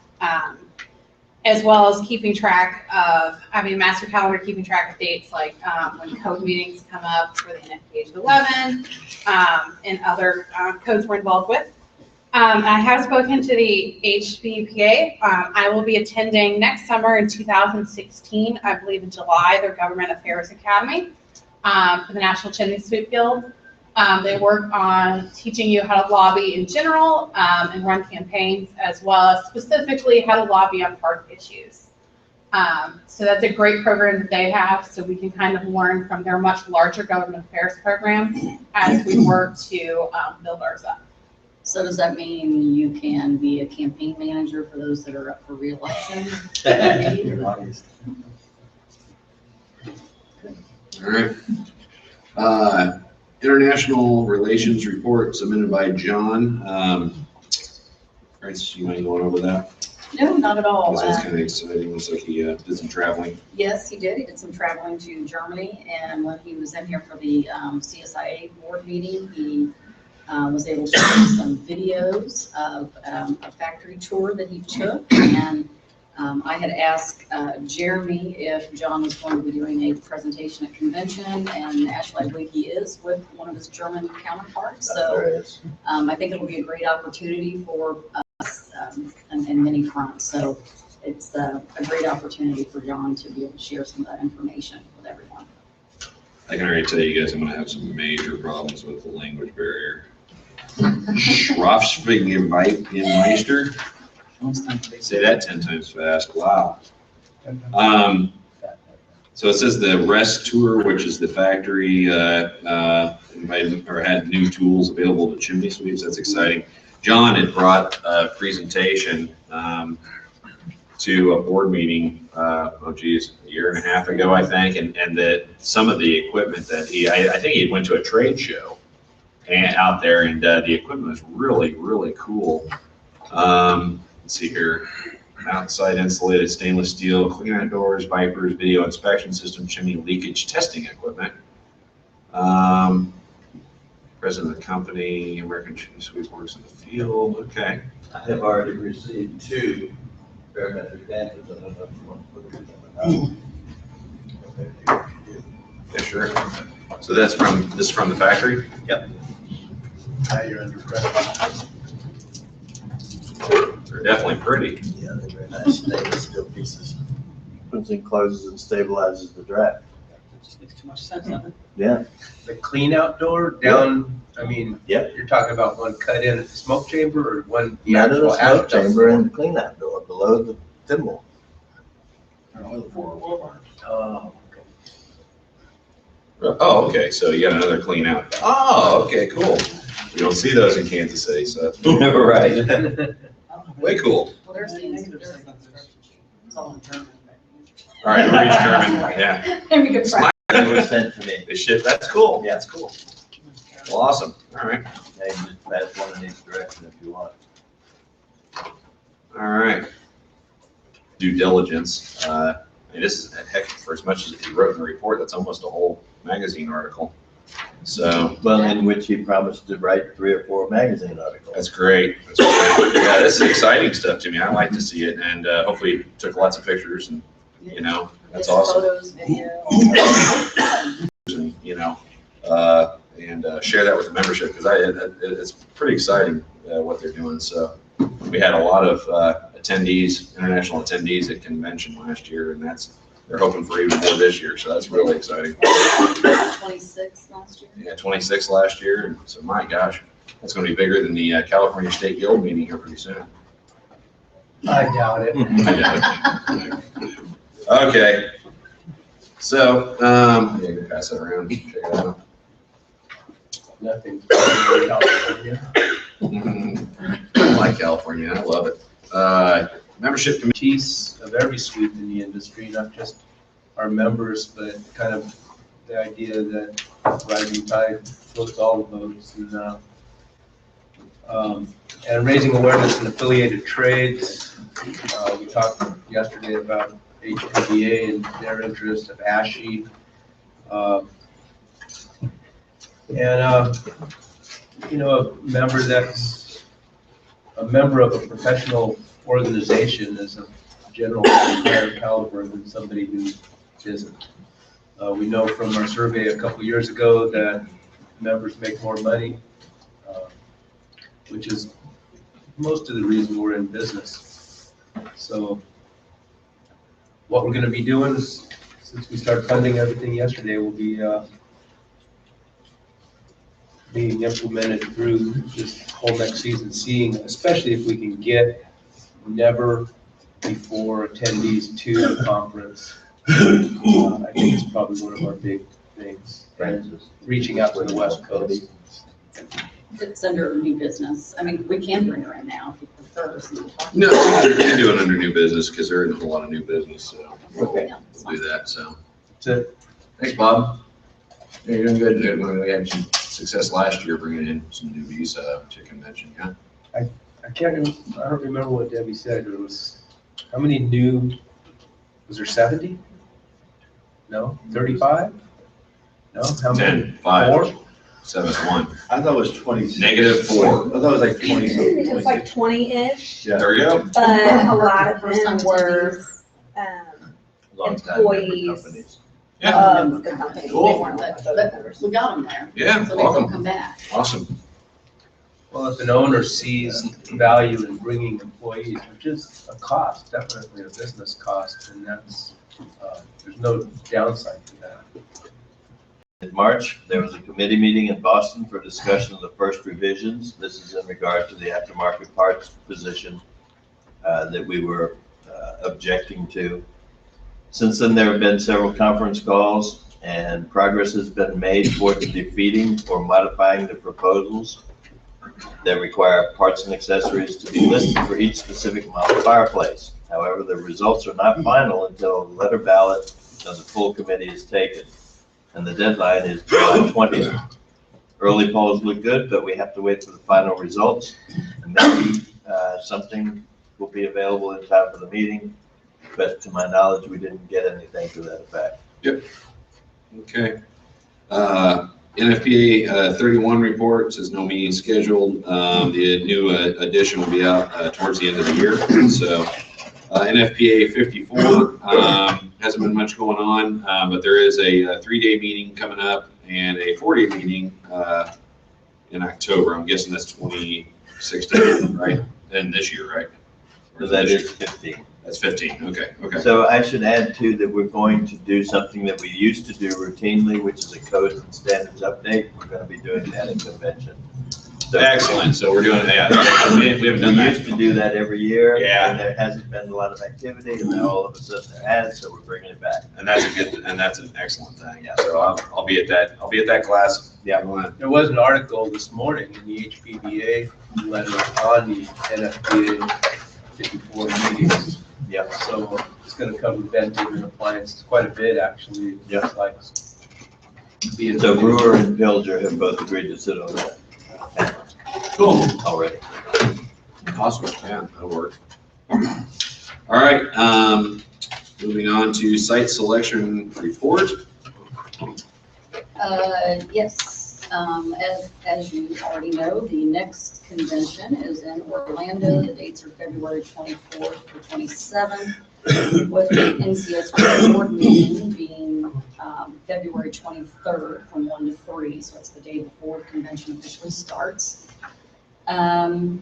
as well as keeping track of, having a master calendar, keeping track of dates like when code meetings come up for the NFPH 11 and other codes we're involved with. I have spoken to the HBPA. I will be attending next summer in 2016, I believe in July, their Government Affairs Academy for the National Chimney Sweep Guild. They work on teaching you how to lobby in general and run campaigns, as well as specifically how to lobby on park issues. So that's a great program that they have, so we can kind of learn from their much larger government affairs program as we work to build ours up. So does that mean you can be a campaign manager for those that are up for reelection? All right. International relations report submitted by John. Francis, you mind going over that? No, not at all. This one's kind of exciting. Looks like he did some traveling. Yes, he did. He did some traveling to Germany, and when he was in here for the CSIA board meeting, he was able to show some videos of a factory tour that he took, and I had asked Jeremy if John was going to be doing a presentation at convention, and actually I believe he is with one of his German counterparts. So I think it'll be a great opportunity for us in many fronts. So it's a great opportunity for John to be able to share some of that information with everyone. I can already tell you guys I'm going to have some major problems with the language barrier. Schroffsprigenmeister. Say that 10 times fast. Wow. So it says the rest tour, which is the factory, invited or had new tools available to chimney sweeps. That's exciting. John had brought a presentation to a board meeting, a year and a half ago, I think, and that some of the equipment that I think he went to a trade show and out there, and the equipment was really, really cool. Let's see here. Outside insulated stainless steel, cleaner doors, vipers, video inspection system, chimney leakage testing equipment. President of the company, American Chimney Sweep works in the field. Okay. I have already received 2 parametric dances. I don't know if you want to put it in. Yeah, sure. So this is from the factory? Yep. Now you're under pressure. They're definitely pretty. Yeah, they're very nice stainless steel pieces. Opens and closes and stabilizes the draft. Makes too much sense, doesn't it? Yeah, The clean outdoor down, I mean, Yep. you're talking about one cut in at the smoke chamber or one, the none of actual the smoke asphalt chamber floor? and the cleanout door below the thimble. Oh, Oh, okay, so you got another clean out. Oh, okay, cool. We don't see those in Kansas City, so that's Right. way cool. Well, there's the, It's all in German. All right, reach German, yeah. Maybe good Smile. It was sent to me. They ship, that's cool, Yeah. that's cool. Well, awesome, all right, They just pass one in each direction if you want. all right. Due diligence, and this is, heck, for as much as he wrote in the report, that's almost a whole magazine article. So, Well, in which he promised to write 3 or 4 magazine articles. that's great. That's great. Yeah, this is exciting stuff to me. I like to see it, and hopefully he took lots of pictures, and you know, that's It's awesome. Photos, video. And, you know, and share that with the membership because it's pretty exciting what they're doing. So we had a lot of attendees, international attendees at convention last year, and they're hoping for even more this year. So that's really exciting. 26 last year. Yeah, 26 last year, and so my gosh, that's going to be bigger than the California State Guild meeting here pretty soon. I doubt it. Okay. So, yeah, you can pass that around. Check it out. Nothing. California. I like California. I love it. Membership committee. Expertise of every sweep in the industry, not just our members, but kind of the idea that rising tide floats all of those. And raising awareness in affiliated trades. We talked yesterday about HPBA and their interest of ASHI. You know, a member that's a member of a professional organization is a general higher caliber than somebody who isn't. We know from our survey a couple years ago that members make more money, which is most of the reason we're in business. So what we're going to be doing is, since we started funding everything yesterday, will be being implemented through this whole next season, seeing, especially if we can get never before attendees to the conference. I think it's probably one of our big things, and reaching out to the West Coast. It's under new business. I mean, we can bring her in now if you prefer. so we'll talk No, about it. you can do it under new business because there isn't a lot of new business. So Okay. Yeah, it's we'll fine. do that. So That's it. thanks, Bob. Yeah, you're doing good. We had some success last year bringing in some newbies to convention. Yeah. I don't remember what Debbie said. It was, how many new, was there 70? No, 35? No, how many? 10, 5, Four? 7, 1. I thought it was 20. -4. I thought it was like 20 something. It was like 20-ish, Yeah. There we go. but a lot of First time them were, Long-time Employees. companies. Yeah. of the company. They Cool. weren't like But voting members. we got them there. Yeah. So maybe they'll Welcome. come back. Awesome. Well, if an owner sees value in bringing employees, which is a cost, definitely a business cost, and that's, there's no downside to that. In March, there was a committee meeting in Boston for discussion of the first revisions. This is in regard to the aftermarket parts position that we were objecting to. Since then, there have been several conference calls and progress has been made towards defeating or modifying the proposals that require parts and accessories to be listed for each specific model fireplace. However, the results are not final until the letter ballot of the full committee is taken, and the deadline is July 20th. Early polls look good, but we have to wait for the final results, and maybe something will be available in time for the meeting, but to my knowledge, we didn't get anything to that effect. Okay. NFPA 31 report says no meeting scheduled. The new edition will be out towards the end of the year. So NFPA 54 hasn't been much going on, but there is a 3-day meeting coming up and a 4-day meeting in October. I'm guessing that's 2016, right? And this year, right? So that is 15. That's 15, okay, okay. So I should add too that we're going to do something that we used to do routinely, which is a codes and standards update. We're going to be doing that at convention. So Excellent, so we're doing that. We haven't done we that. used to do that every year. Yeah. And there hasn't been a lot of activity, and now all of a sudden there has, so we're bringing it back. And that's an excellent thing, yeah, so I'll be at that class. Yeah. There was an article this morning in the HPBA letter on the NFPA 54 meetings. Yeah. So it's gonna cover venting and appliances, quite a bit, actually. Yeah. It's like being. So Brewer and Pilger have both agreed to sit on that Cool. already. Awesome, yeah, that'll work. All right, moving on to site selection report. Yes, as you already know, the next convention is in Orlando. The dates are February 24th to 27th, with the NCSG board meeting being February 23rd from 1 to 3, so it's the day before the convention officially starts. And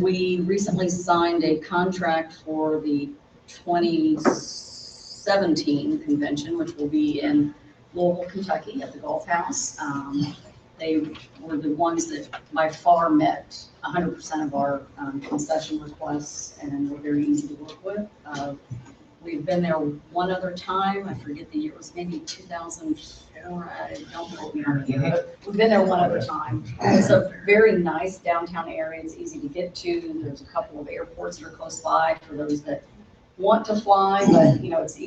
we recently signed a contract for the 2017 convention, which will be in Louisville, Kentucky at the Golf House. They were the ones that by far met 100% of our concession requests and were very easy to work with. We've been there one other time. I forget the year. It was maybe 2004. I don't know the year, but we've been there one other time. It's a very nice downtown area. It's easy to get to. There's a couple of airports that are close by for those that want to fly, but you know, it's an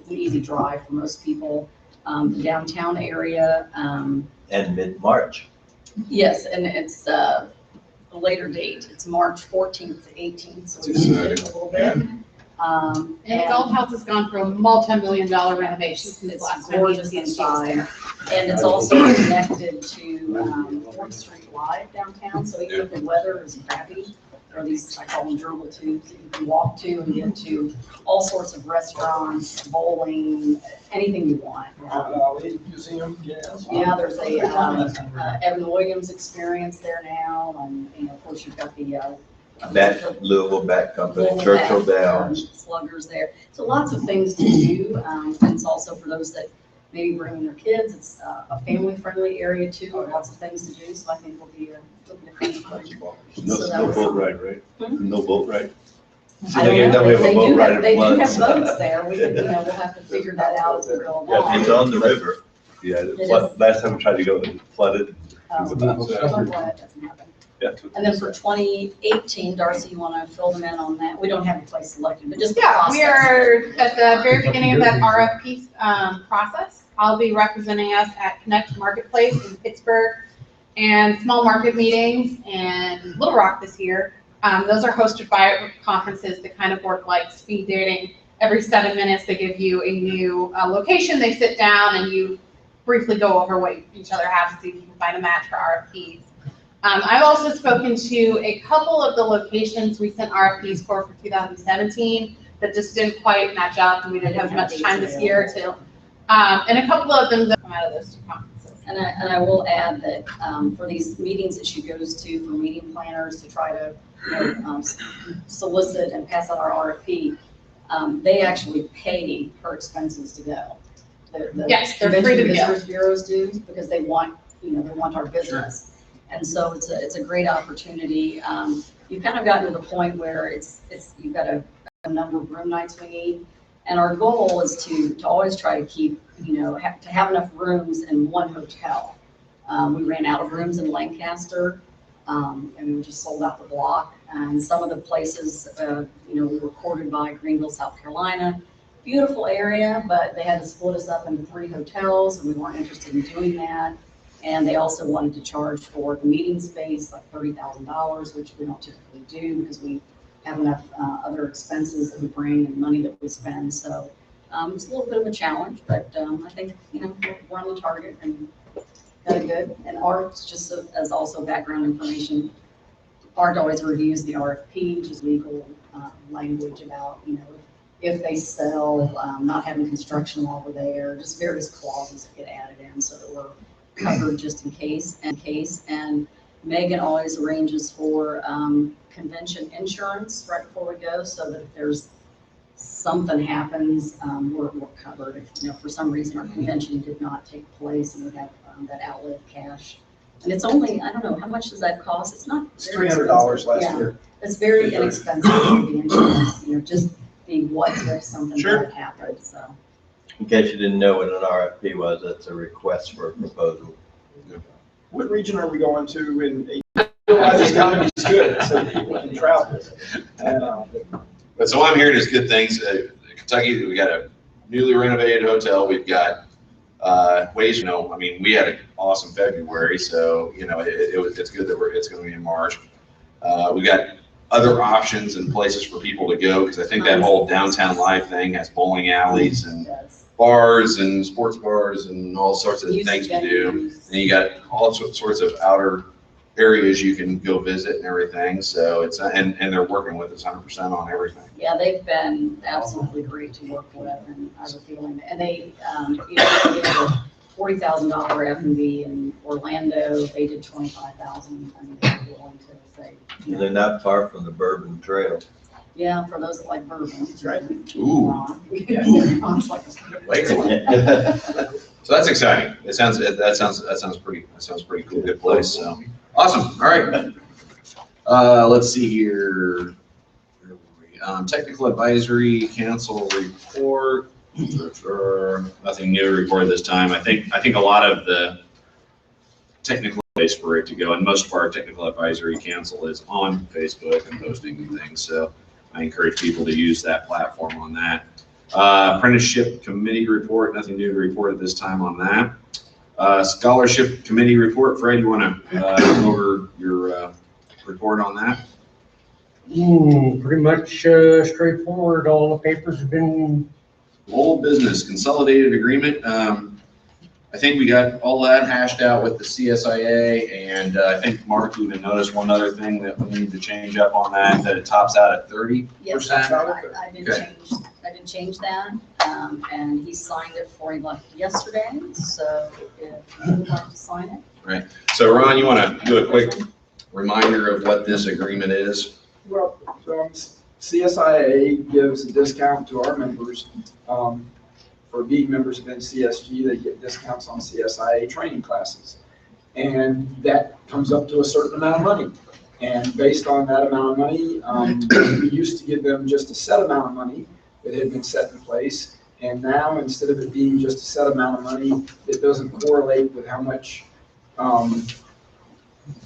easy drive for most people. The downtown area. And mid-March. Yes, and it's a later date. It's March 14th to 18th, so we can get a little bit. And the Golf House has gone through a multi-million-dollar renovation since It's last time. gorgeous inside, and it's also connected to 4th Street Live downtown, so even if the weather is crappy, there are these, I call them gerbil tubes, that you can walk to and get to all sorts of restaurants, bowling, anything you want. Museum, yes. Yeah, there's a Evan Williams experience there now, and, you know, of course, you've got the That Louisville Bat Company, Louisville Churchill Bat, Downs. Sluggers there. So lots of things to do. And it's also for those that maybe bring their kids. It's a family-friendly area too, lots of things to do. So I think it'll be a fun. No boat ride, right? No boat ride? I don't know. We have a boat ride in They do have floods. boats there. We could, we'll have to figure that out as we go Yeah, along. it's on the river. Yeah, last time we tried to go, it flooded. I'm glad it doesn't happen. Yeah. And then for 2018, Darcy, you want to fill them in on that? We don't have a place selected, but just the Yeah, we process. are at the very beginning of that RFP process. I'll be representing us at Connect Marketplace in Pittsburgh and small market meetings in Little Rock this year. Those are hosted by conferences that kind of work like speed dating. Every 7 minutes, they give you a new location. They sit down and you briefly go over what each other has to see if you can find a match for RFPs. I've also spoken to a couple of the locations we sent RFPs for 2017 that just didn't quite match up, and we didn't have much time this year to, and a couple of them that come out of those two conferences. And I will add that for these meetings that she goes to for meeting planners to try to, solicit and pass out our RFP, they actually pay her expenses to go. Yes, they're free to go. Visitors bureaus do, because they want, they want our business. And so it's a great opportunity. You've kind of gotten to the point where you've got a number of room nights we need. And our goal is to always try to keep, to have enough rooms in one hotel. We ran out of rooms in Lancaster, and we just sold out the block. And some of the places, we were courted by Greenville, South Carolina. Beautiful area, but they had to split us up into 3 hotels, and we weren't interested in doing that. And they also wanted to charge for the meeting space, like $30,000, which we don't typically do because we have enough other expenses that we bring and money that we spend. So it's a little bit of a challenge, but I think, we're on the target and got it good. And Art, just as also background information, Art always reviews the RFP, which is legal language about, if they sell, not having construction while we're there, just various clauses that get added in so that we're covered just in case. And Megan always arranges for convention insurance right before we go, so that if there's something happens, we're covered. If, you know, for some reason our convention did not take place and we have that outlay of cash. And it's only, I don't know, how much does that cost? It's not It's very $300 expensive. last Yeah. year. It's very inexpensive for the insurance, you know, just the what if something Sure. bad happened, so. In case you didn't know what an RFP was, that's a request for a proposal. What region are we going to in? This economy is good, so people can travel. And, But so I'm hearing is good things. Kentucky, we got a newly renovated hotel. We've got ways, you know, I mean, we had an awesome February, so, you know, it's good that it's going to be in March. We got other options and places for people to go, because I think that whole downtown live thing has bowling alleys and bars and sports bars and all sorts of things to do. And you got all sorts of outer areas you can go visit and everything. So it's, and they're working with us 100% on everything. Yeah, they've been absolutely great to work with, and I have a feeling, and they, you know, they did a $40,000 F&B in Orlando, they did 25,000, I mean, they're willing to say, you know, They're not far from the Bourbon Trail. yeah, for those that like bourbon. That's right. Ooh. Ron's like a- So that's exciting. That sounds pretty cool. Good place. So awesome. All right. Let's see here. Where were we? Technical Advisory Council report. Nothing new to report this time. I think a lot of the technical place for it to go, and most of our Technical Advisory Council is on Facebook and posting things. So I encourage people to use that platform on that. Apprenticeship Committee report, nothing new to report at this time on that. Scholarship Committee report, Fred, you want to go over your report on that? Pretty much straightforward. All the papers have been. Old business consolidated agreement. I think we got all that hashed out with the CSIA, and I think Mark even noticed one other thing that we need to change up on that it tops out at 30%. Yes, I did change that, and he signed it before he left yesterday, so if you would like to sign it. Right. So Ron, you want to do a quick reminder of what this agreement is? Well, CSIA gives a discount to our members. For being members of NCSG, they get discounts on CSIA training classes. And that comes up to a certain amount of money. And based on that amount of money, we used to give them just a set amount of money that had been set in place. And now, instead of it being just a set amount of money that doesn't correlate with how much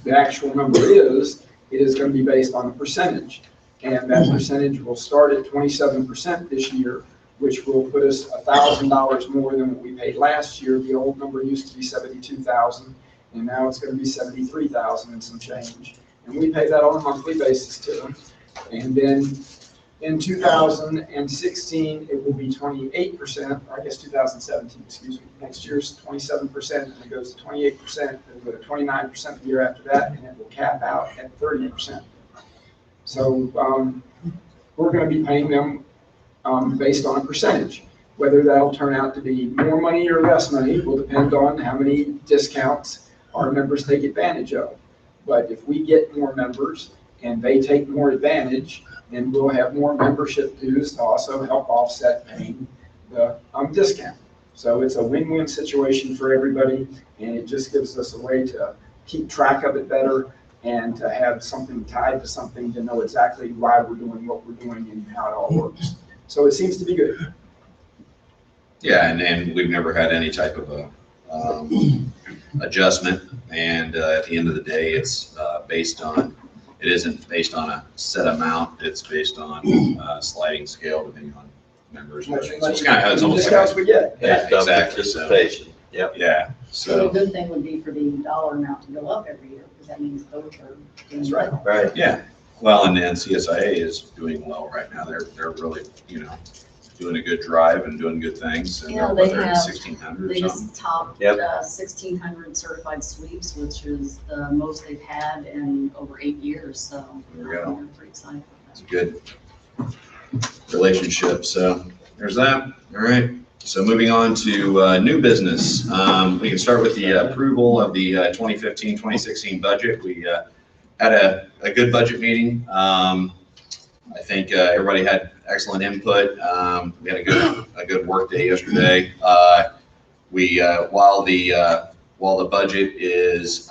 the actual number is, it is going to be based on a percentage. And that percentage will start at 27% this year, which will put us $1,000 more than what we paid last year. The old number used to be 72,000, and now it's going to be 73,000 and some change. And we pay that on a monthly basis to them. And then in 2016, it will be 28%, or I guess 2017, excuse me. Next year's 27%, and it goes to 28%, and we'll go to 29% the year after that, and it will cap out at 30%. So we're going to be paying them based on a percentage. Whether that'll turn out to be more money or less money will depend on how many discounts our members take advantage of. But if we get more members and they take more advantage, then we'll have more membership dues to also help offset paying the discount. So it's a win-win situation for everybody, and it just gives us a way to keep track of it better and to have something tied to something to know exactly why we're doing what we're doing and how it all works. So it seems to be good. Yeah, and we've never had any type of a adjustment. And at the end of the day, it's based on, it isn't based on a set amount. It's based on a sliding scale depending on members. So it's kind of, it's almost discounts we get. Yeah, exactly. So, Participation. Yep. yeah. So So, the good thing would be for the dollar amount to go up every year, because that means both are doing That's right. well. Right. yeah. Well, and CSIA is doing well right now. They're really, doing a good drive and doing good things. And Yeah, they're, they they're at have 1,600 They or something. just topped Yep. 1,600 certified sweeps, which is the most they've had in over 8 years, so There we go. I'm pretty excited about It's a good relationship. So there's that. All right. So moving on to new business, we can start with the approval of the 2015-2016 budget. We had a good budget meeting. I think everybody had excellent input. We had a good work day yesterday. While the budget is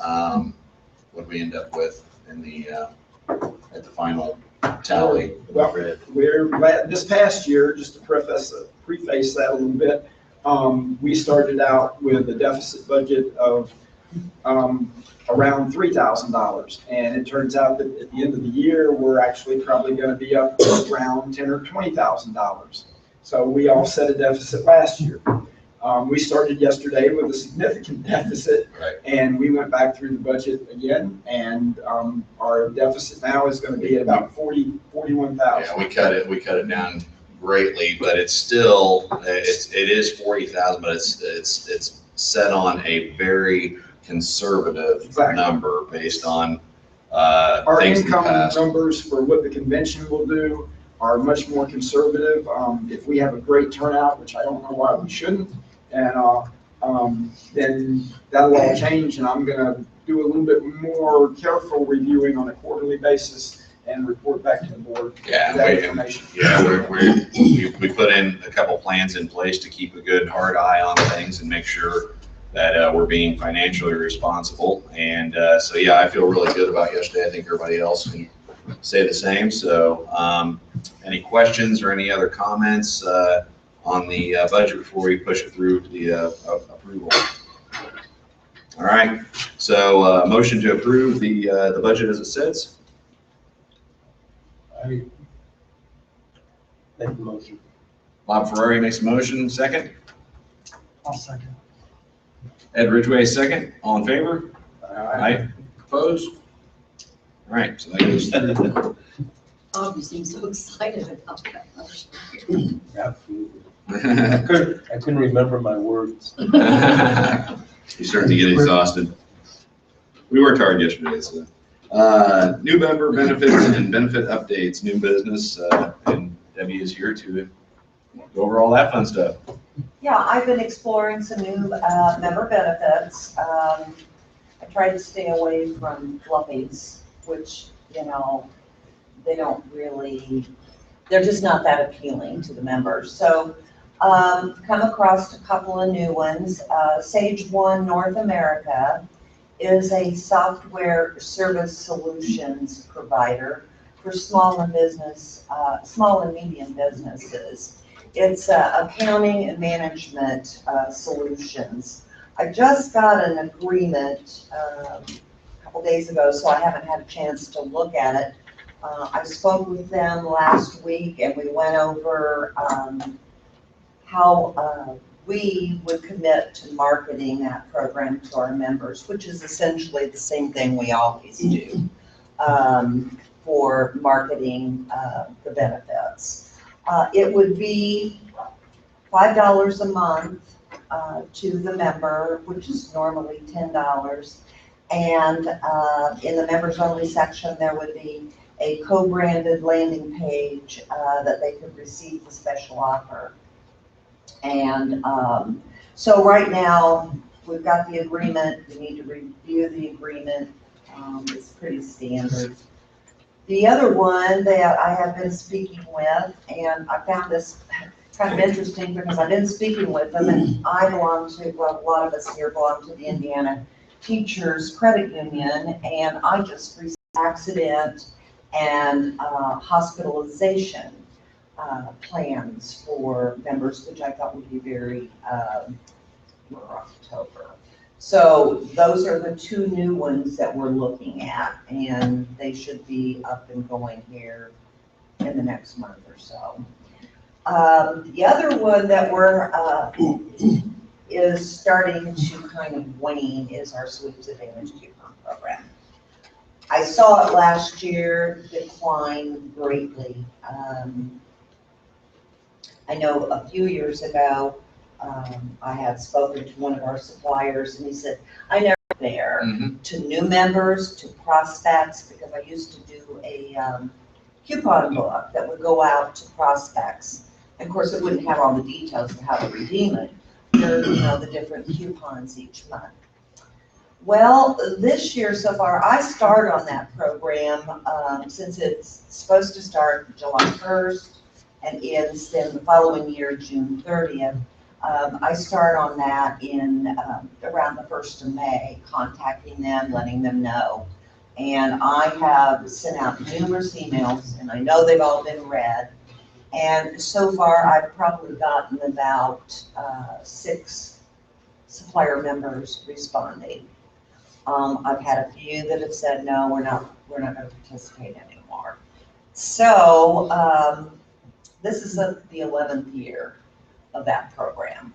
what we end up with in the at the final tally. Well, we're glad, this past year, just to preface that a little bit, we started out with a deficit budget of around $3,000. And it turns out that at the end of the year, we're actually probably going to be up around $10,000 or $20,000. So we offset a deficit last year. We started yesterday with a significant deficit, Right. and we went back through the budget again, and our deficit now is going to be at about 41,000. Yeah, we cut it down greatly, but it's still it is 40,000, but it's set on a very conservative number based on Our things in the income past. numbers for what the convention will do are much more conservative. If we have a great turnout, which I don't know why we shouldn't, and then that'll all change, and I'm gonna do a little bit more careful reviewing on a quarterly basis and report back to the board. Yeah, that information. we put in a couple plans in place to keep a good hard eye on things and make sure that we're being financially responsible. And so yeah, I feel really good about yesterday. I think everybody else can say the same. So any questions or any other comments on the budget before we push it through to the approval? All right, so motion to approve the budget as it sits. I make the motion. Bob Ferrari makes a motion, second. I'll second. Ed Ridgway, second. All in favor? Aye. Opposed? All right, so that goes through. Oh, you seem so excited about that motion. Absolutely. I couldn't remember my words. You're starting to get exhausted. We worked hard yesterday, so. New member benefits and benefit updates, new business, and Debbie is here to go over all that fun stuff. Yeah, I've been exploring some new member benefits. I tried to stay away from fluffies, which, you know, they don't really, they're just not that appealing to the members. So come across a couple of new ones. Sage One North America is a software service solutions provider for small and medium businesses. It's accounting and management solutions. I just got an agreement a couple days ago, so I haven't had a chance to look at it. I spoke with them last week, and we went over how we would commit to marketing that program to our members, which is essentially the same thing we always do for marketing the benefits. It would be $5 a month to the member, which is normally $10. And in the members only section, there would be a co-branded landing page that they could receive the special offer. And so right now, we've got the agreement. We need to review the agreement. It's pretty standard. The other one that I have been speaking with, and I found this kind of interesting because I've been speaking with them, and I belong to, well, a lot of us here belong to the Indiana Teachers Credit Union, and I just received accident and hospitalization plans for members, which I thought would be very for October. So those are the two new ones that we're looking at, and they should be up and going here in the next month or so. The other one that we're is starting to kind of wane is our Sweeps Advantage coupon program. I saw it last year decline greatly. I know a few years ago, I had spoken to one of our suppliers, and he said, I never there to new members, to prospects, because I used to do a coupon book that would go out to prospects. Of course, it wouldn't have all the details of how to redeem it. There, the different coupons each month. Well, this year so far, I start on that program, since it's supposed to start July 1st and ends then the following year, June 30th. I start on that in, around the 1st of May, contacting them, letting them know. And I have sent out numerous emails, and I know they've all been read. And so far, I've probably gotten about 6 supplier members responding. I've had a few that have said, no, we're not going to participate anymore. So this is the 11th year of that program.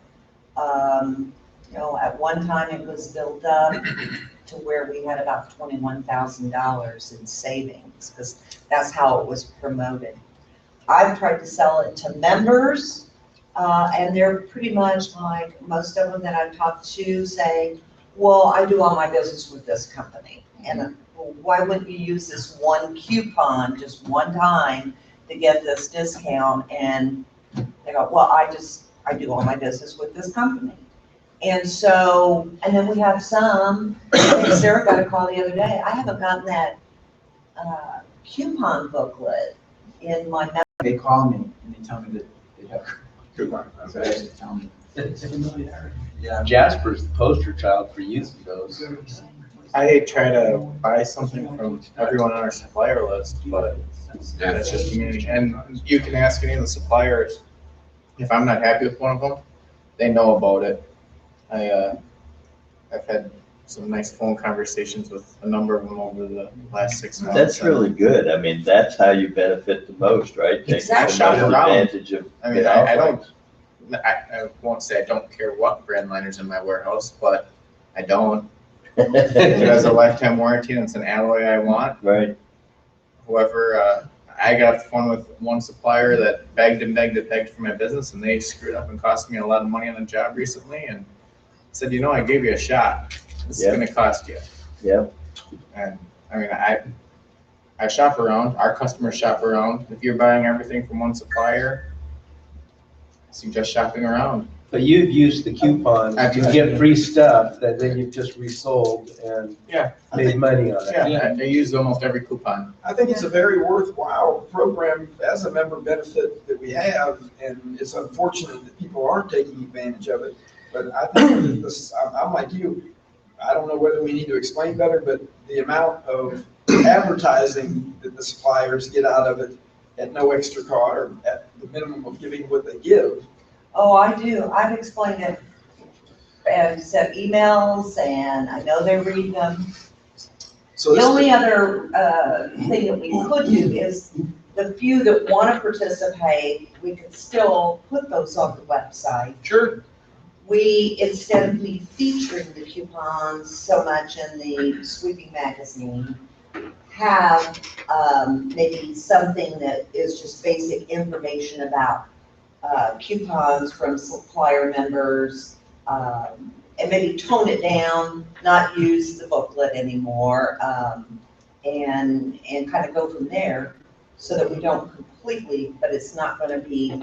At one time it was built up to where we had about $21,000 in savings, because that's how it was promoted. I've tried to sell it to members, and they're pretty much like most of them that I've talked to say, well, I do all my business with this company. And why wouldn't you use this one coupon just one time to get this discount? And they go, well, I do all my business with this company. And so, and then we have some, Sarah got a call the other day, I haven't gotten that coupon booklet in my memo. They call me and they tell me that they have coupon. So they actually tell me. Yeah. Jasper's the poster child for using those. I try to buy something from everyone on our supplier list, but that's just community. And you can ask any of the suppliers, if I'm not happy with one of them, they know about it. I've had some nice phone conversations with a number of them over the last 6 months. That's really good. I mean, that's how you benefit the most, right? Taking Exactly. the most advantage of. I mean, I won't say I don't care what brand liner's in my warehouse, but I don't. If it has a lifetime warranty and it's an alloy I want. Right. Whoever, I got off the phone with one supplier that begged for my business, and they screwed up and cost me a lot of money on a job recently, and said, I gave you a shot. This is gonna cost you. Yep. And I mean, I shop around, our customers shop around. If you're buying everything from one supplier, I suggest shopping around. But you've used the coupon to get free stuff that then you've just resold and made money on it. Yeah, I use almost every coupon. I think it's a very worthwhile program as a member benefit that we have, and it's unfortunate that people aren't taking advantage of it. But I think that this, I'm like you, I don't know whether we need to explain better, but the amount of advertising that the suppliers get out of it at no extra cost, or at the minimum of giving what they give. Oh, I do. I've explained it and sent emails, and I know they read them. So The only other thing that we could do is the few that want to participate, we could still put those on the website. Sure. We, instead of me featuring the coupons so much in the sweeping magazine, have maybe something that is just basic information about coupons from supplier members, and maybe tone it down, not use the booklet anymore, and kind of go from there, so that we don't completely, but it's not going to be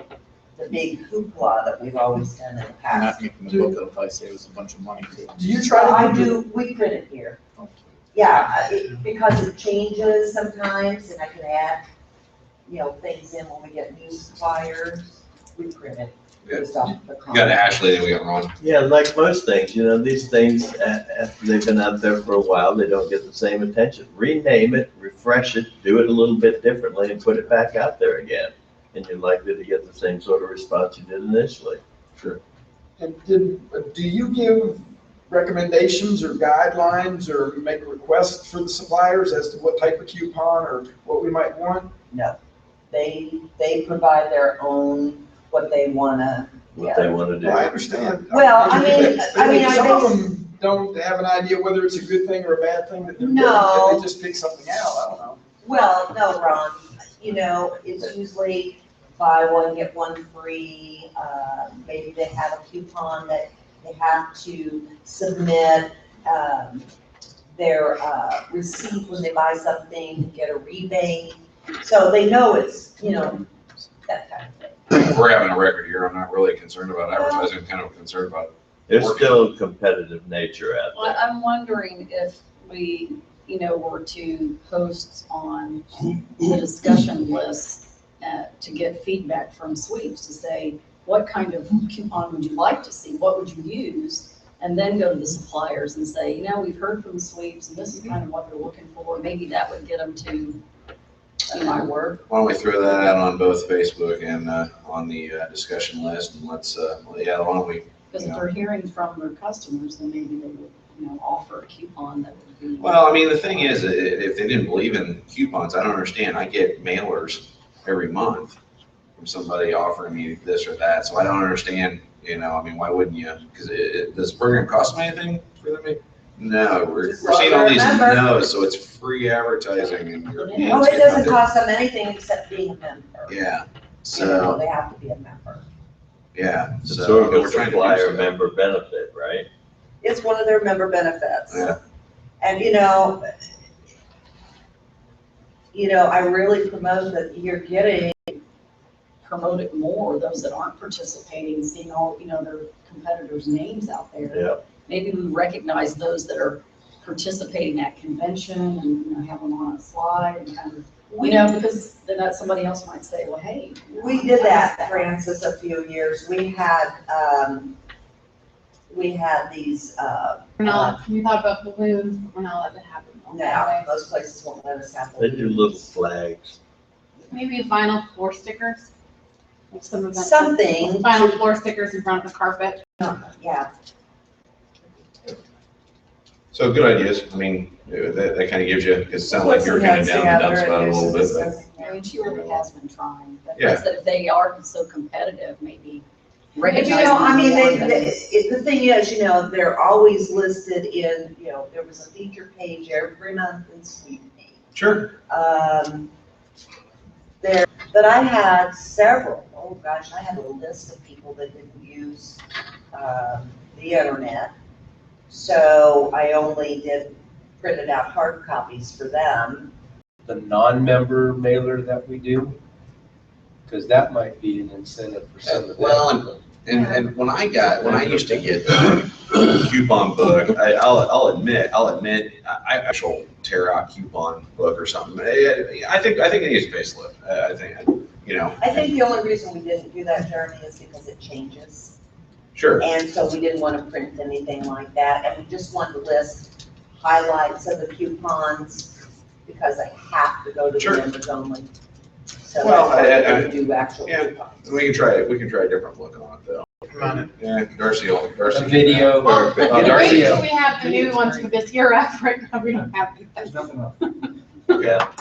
the big hoopla that we've always done in the I'm past. not making the booklet if I say it was a bunch of money too. Do you try to? I do, we print it here. Yeah, because it changes sometimes, and I can add, things in when we get new suppliers, we print it. Based off the You got Ashley, then we got Ron. Yeah, like most things, these things, after they've been out there for a while, they don't get the same attention. Rename it, refresh it, do it a little bit differently, and put it back out there again. And you're likely to get the same sort of response you did initially. Sure. And do you give recommendations or guidelines or make requests for the suppliers as to what type of coupon or what we might want? No, they provide their own, what they wanna. What they want to do. Well, I understand. Well, I mean, Some of them don't have an idea whether it's a good thing or a bad thing that they're doing, No. and they just pick something out, I don't know. Well, no, Ron, it's usually buy one, get one free. Maybe they have a coupon that they have to submit their receipt when they buy something, get a rebate. So they know it's, that kind of thing. if we're having a record year, I'm not really concerned about advertising, I'm kind of concerned about. There's still competitive nature out Well, there. I'm wondering if we, were to post on the discussion list to get feedback from sweeps to say, what kind of coupon would you like to see? What would you use? And then go to the suppliers and say, we've heard from sweeps and this is kind of what they're looking for. Maybe that would get them to see my work. Why don't we throw that out on both Facebook and on the discussion list, and let's, why don't we? Because if they're hearing from their customers, then maybe they would, offer a coupon that would be. Well, I mean, the thing is, if they didn't believe in coupons, I don't understand. I get mailers every month from somebody offering me this or that, so I don't understand, I mean, why wouldn't you? Because does this program cost me anything for them? No, we're seeing all these no's, so it's free advertising and your. Oh, it doesn't cost them anything except being a member. Yeah, so, They have to be a member. yeah. It's So sort of we're a trying to do supplier stuff. member benefit, right? It's one of their member benefits. Yeah. And, I really promote that you're getting. Promote it more, those that aren't participating, seeing all, their competitors' names out there. Yeah. Maybe we recognize those that are participating at convention and, have them on a slide and kind of, because then that somebody else might say, well, hey. We did that, Francis, a few years. We had these, We thought about balloons, we're not allowed to have them. no, most places won't let us have. They do little flags. Maybe vinyl floor stickers. Like some of them. Something. Vinyl floor stickers in front of the carpet. Yeah. So good ideas. I mean, that kind of gives you, because it sounds like you're kind of down the dump spot a little bit, but. I mean, she really has been trying, but Yeah. that's that if they are so competitive, maybe But recognize. I mean, them more the thing is, they're always listed in, there was a feature page every month in Chimney. Sure. But I had several, I had a list of people that didn't use, the internet. So I only printed out hard copies for them. The non-member mailer that we do, because that might be an incentive for some of them. Well, and when I used to get coupon book, I'll admit, I actually tear out coupon book or something. I think it needs a facelift. I think the only reason we didn't do that, Jeremy, is because it changes. Sure. And so we didn't want to print anything like that, and we just wanted to list highlights of the coupons, because they have to go to the members only. So Well, that's why we do actual yeah. coupons. We can try a different look on it though. Come on. Yeah, Darcy. A video. Well, Darcy. we have the new ones for this year, right now we don't have them. There's nothing else. Yeah.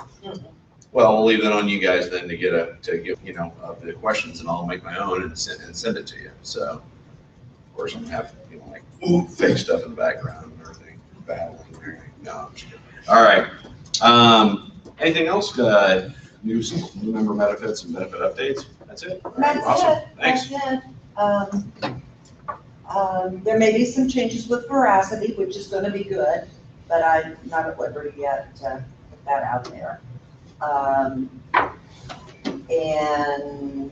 Well, we'll leave that on you guys then to get the questions, and I'll make my own and send it to you. So, of course, I'm gonna have like fake stuff in the background and everything, battling and everything. No, I'm just kidding. All right. Anything else? New member benefits and benefit updates. That's it. All right, That's awesome. it, Thanks. that's it. There may be some changes with veracity, which is gonna be good, but I'm not at liberty yet to put that out there. And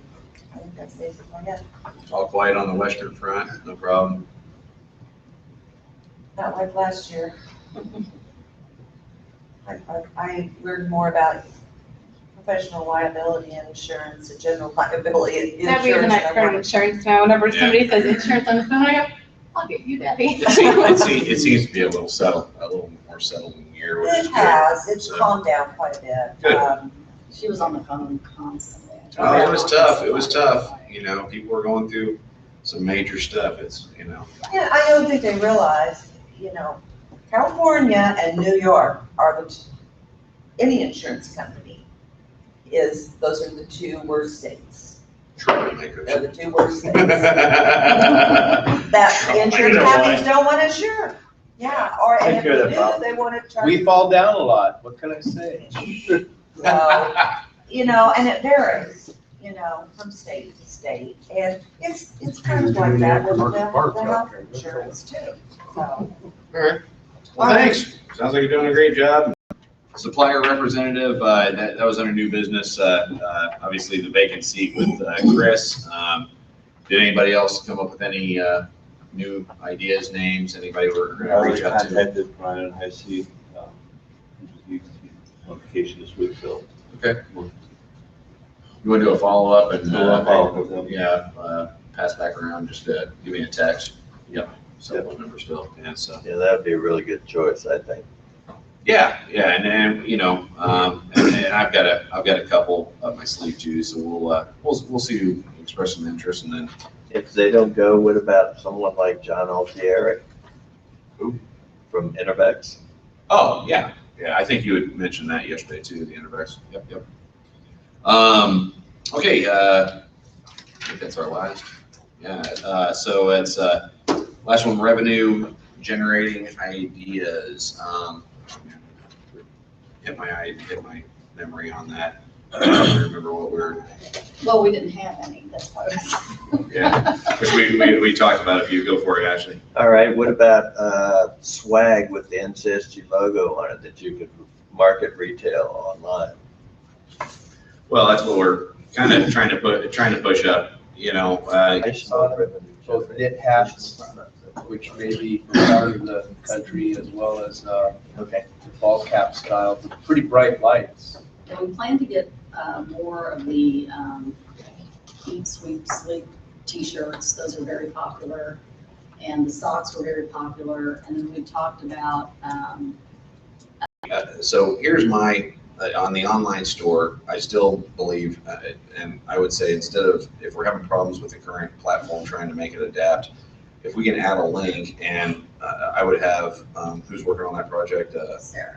I think that's basically it. All quiet on the western front. No problem. Not like last year. I learned more about professional liability and insurance and general liability. That'd be the insurance next than I part of wanted. insurance now, whenever Yeah. somebody says insurance on the phone, I go, I'll get you that. It seems to be a little more settling year, which is It good. has, it's So- calmed down quite a bit. Good. She was on the phone constantly. Oh, it was tough. It was tough. People were going through some major stuff. Yeah, I don't think they realize, California and New York are any insurance company those are the two worst states. Troublemakers. They're the two worst states. That insurance companies don't want to insure. Yeah, or and if Take care of they the do, problem. they want to charge. We fall down a lot, what can I say? So, and it varies, from state to state, and it's kind of like that with the health insurance too, so. All right. Well, thanks. Sounds like you're doing a great job. Supplier representative, that was under new business, obviously the vacant seat with Chris. Did anybody else come up with any new ideas, names, anybody we're gonna reach out to? Contacted Brian, I see, he's notification this week, so. Okay. You want to do a follow-up and, Follow up with them. pass back around, just give me a text. Yep. Cell phone number still, yeah, so. Yeah, that'd be a really good choice, I think. Yeah, and you know, and I've got a couple up my sleeve too, so we'll see who express some interest, and then. If they don't go, what about someone like John Altieri? Who? From Intervex? Oh, yeah, I think you had mentioned that yesterday too, the Intervex. Yep. Okay, I think that's our last. Yeah, so it's last one, revenue generating ideas. Hit my memory on that. I don't remember what we were. Well, we didn't have any, that's why. Yeah, which we talked about a few. Go for it, Ashley. All right, what about swag with the NCSG logo on it that you could market retail online? Well, that's what we're kind of trying to push up, you know. I saw both knit hats, which may be found in the country, as well as ball cap style, with pretty bright lights. And we plan to get more of the Eat, Sweep, Sleep t-shirts. Those are very popular. And the socks were very popular. And then we talked about. So here's my, on the online store, I still believe, and I would say instead of, if we're having problems with the current platform trying to make it adapt, if we can add a link, and I would have, who's working on that project?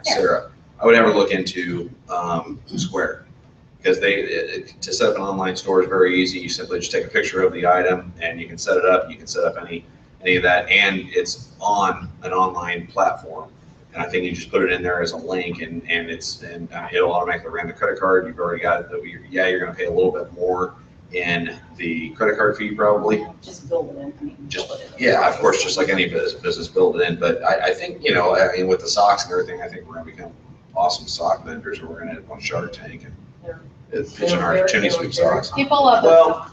Sarah. I would have her look into Square, because to set up an online store is very easy. You simply just take a picture of the item and you can set it up. You can set up any of that, and it's on an online platform. And I think you just put it in there as a link, and it'll automatically run the credit card. You've already got it. You're going to pay a little bit more in the credit card fee probably. Just build it in. I mean, Yeah, of course, just like any business, build it in. But I think, you know, I mean, with the socks and everything, I think we're going to become awesome sock vendors, and we're going to end up on Shark Tank and pitching our Chimney Sweep socks. People love those Well, socks.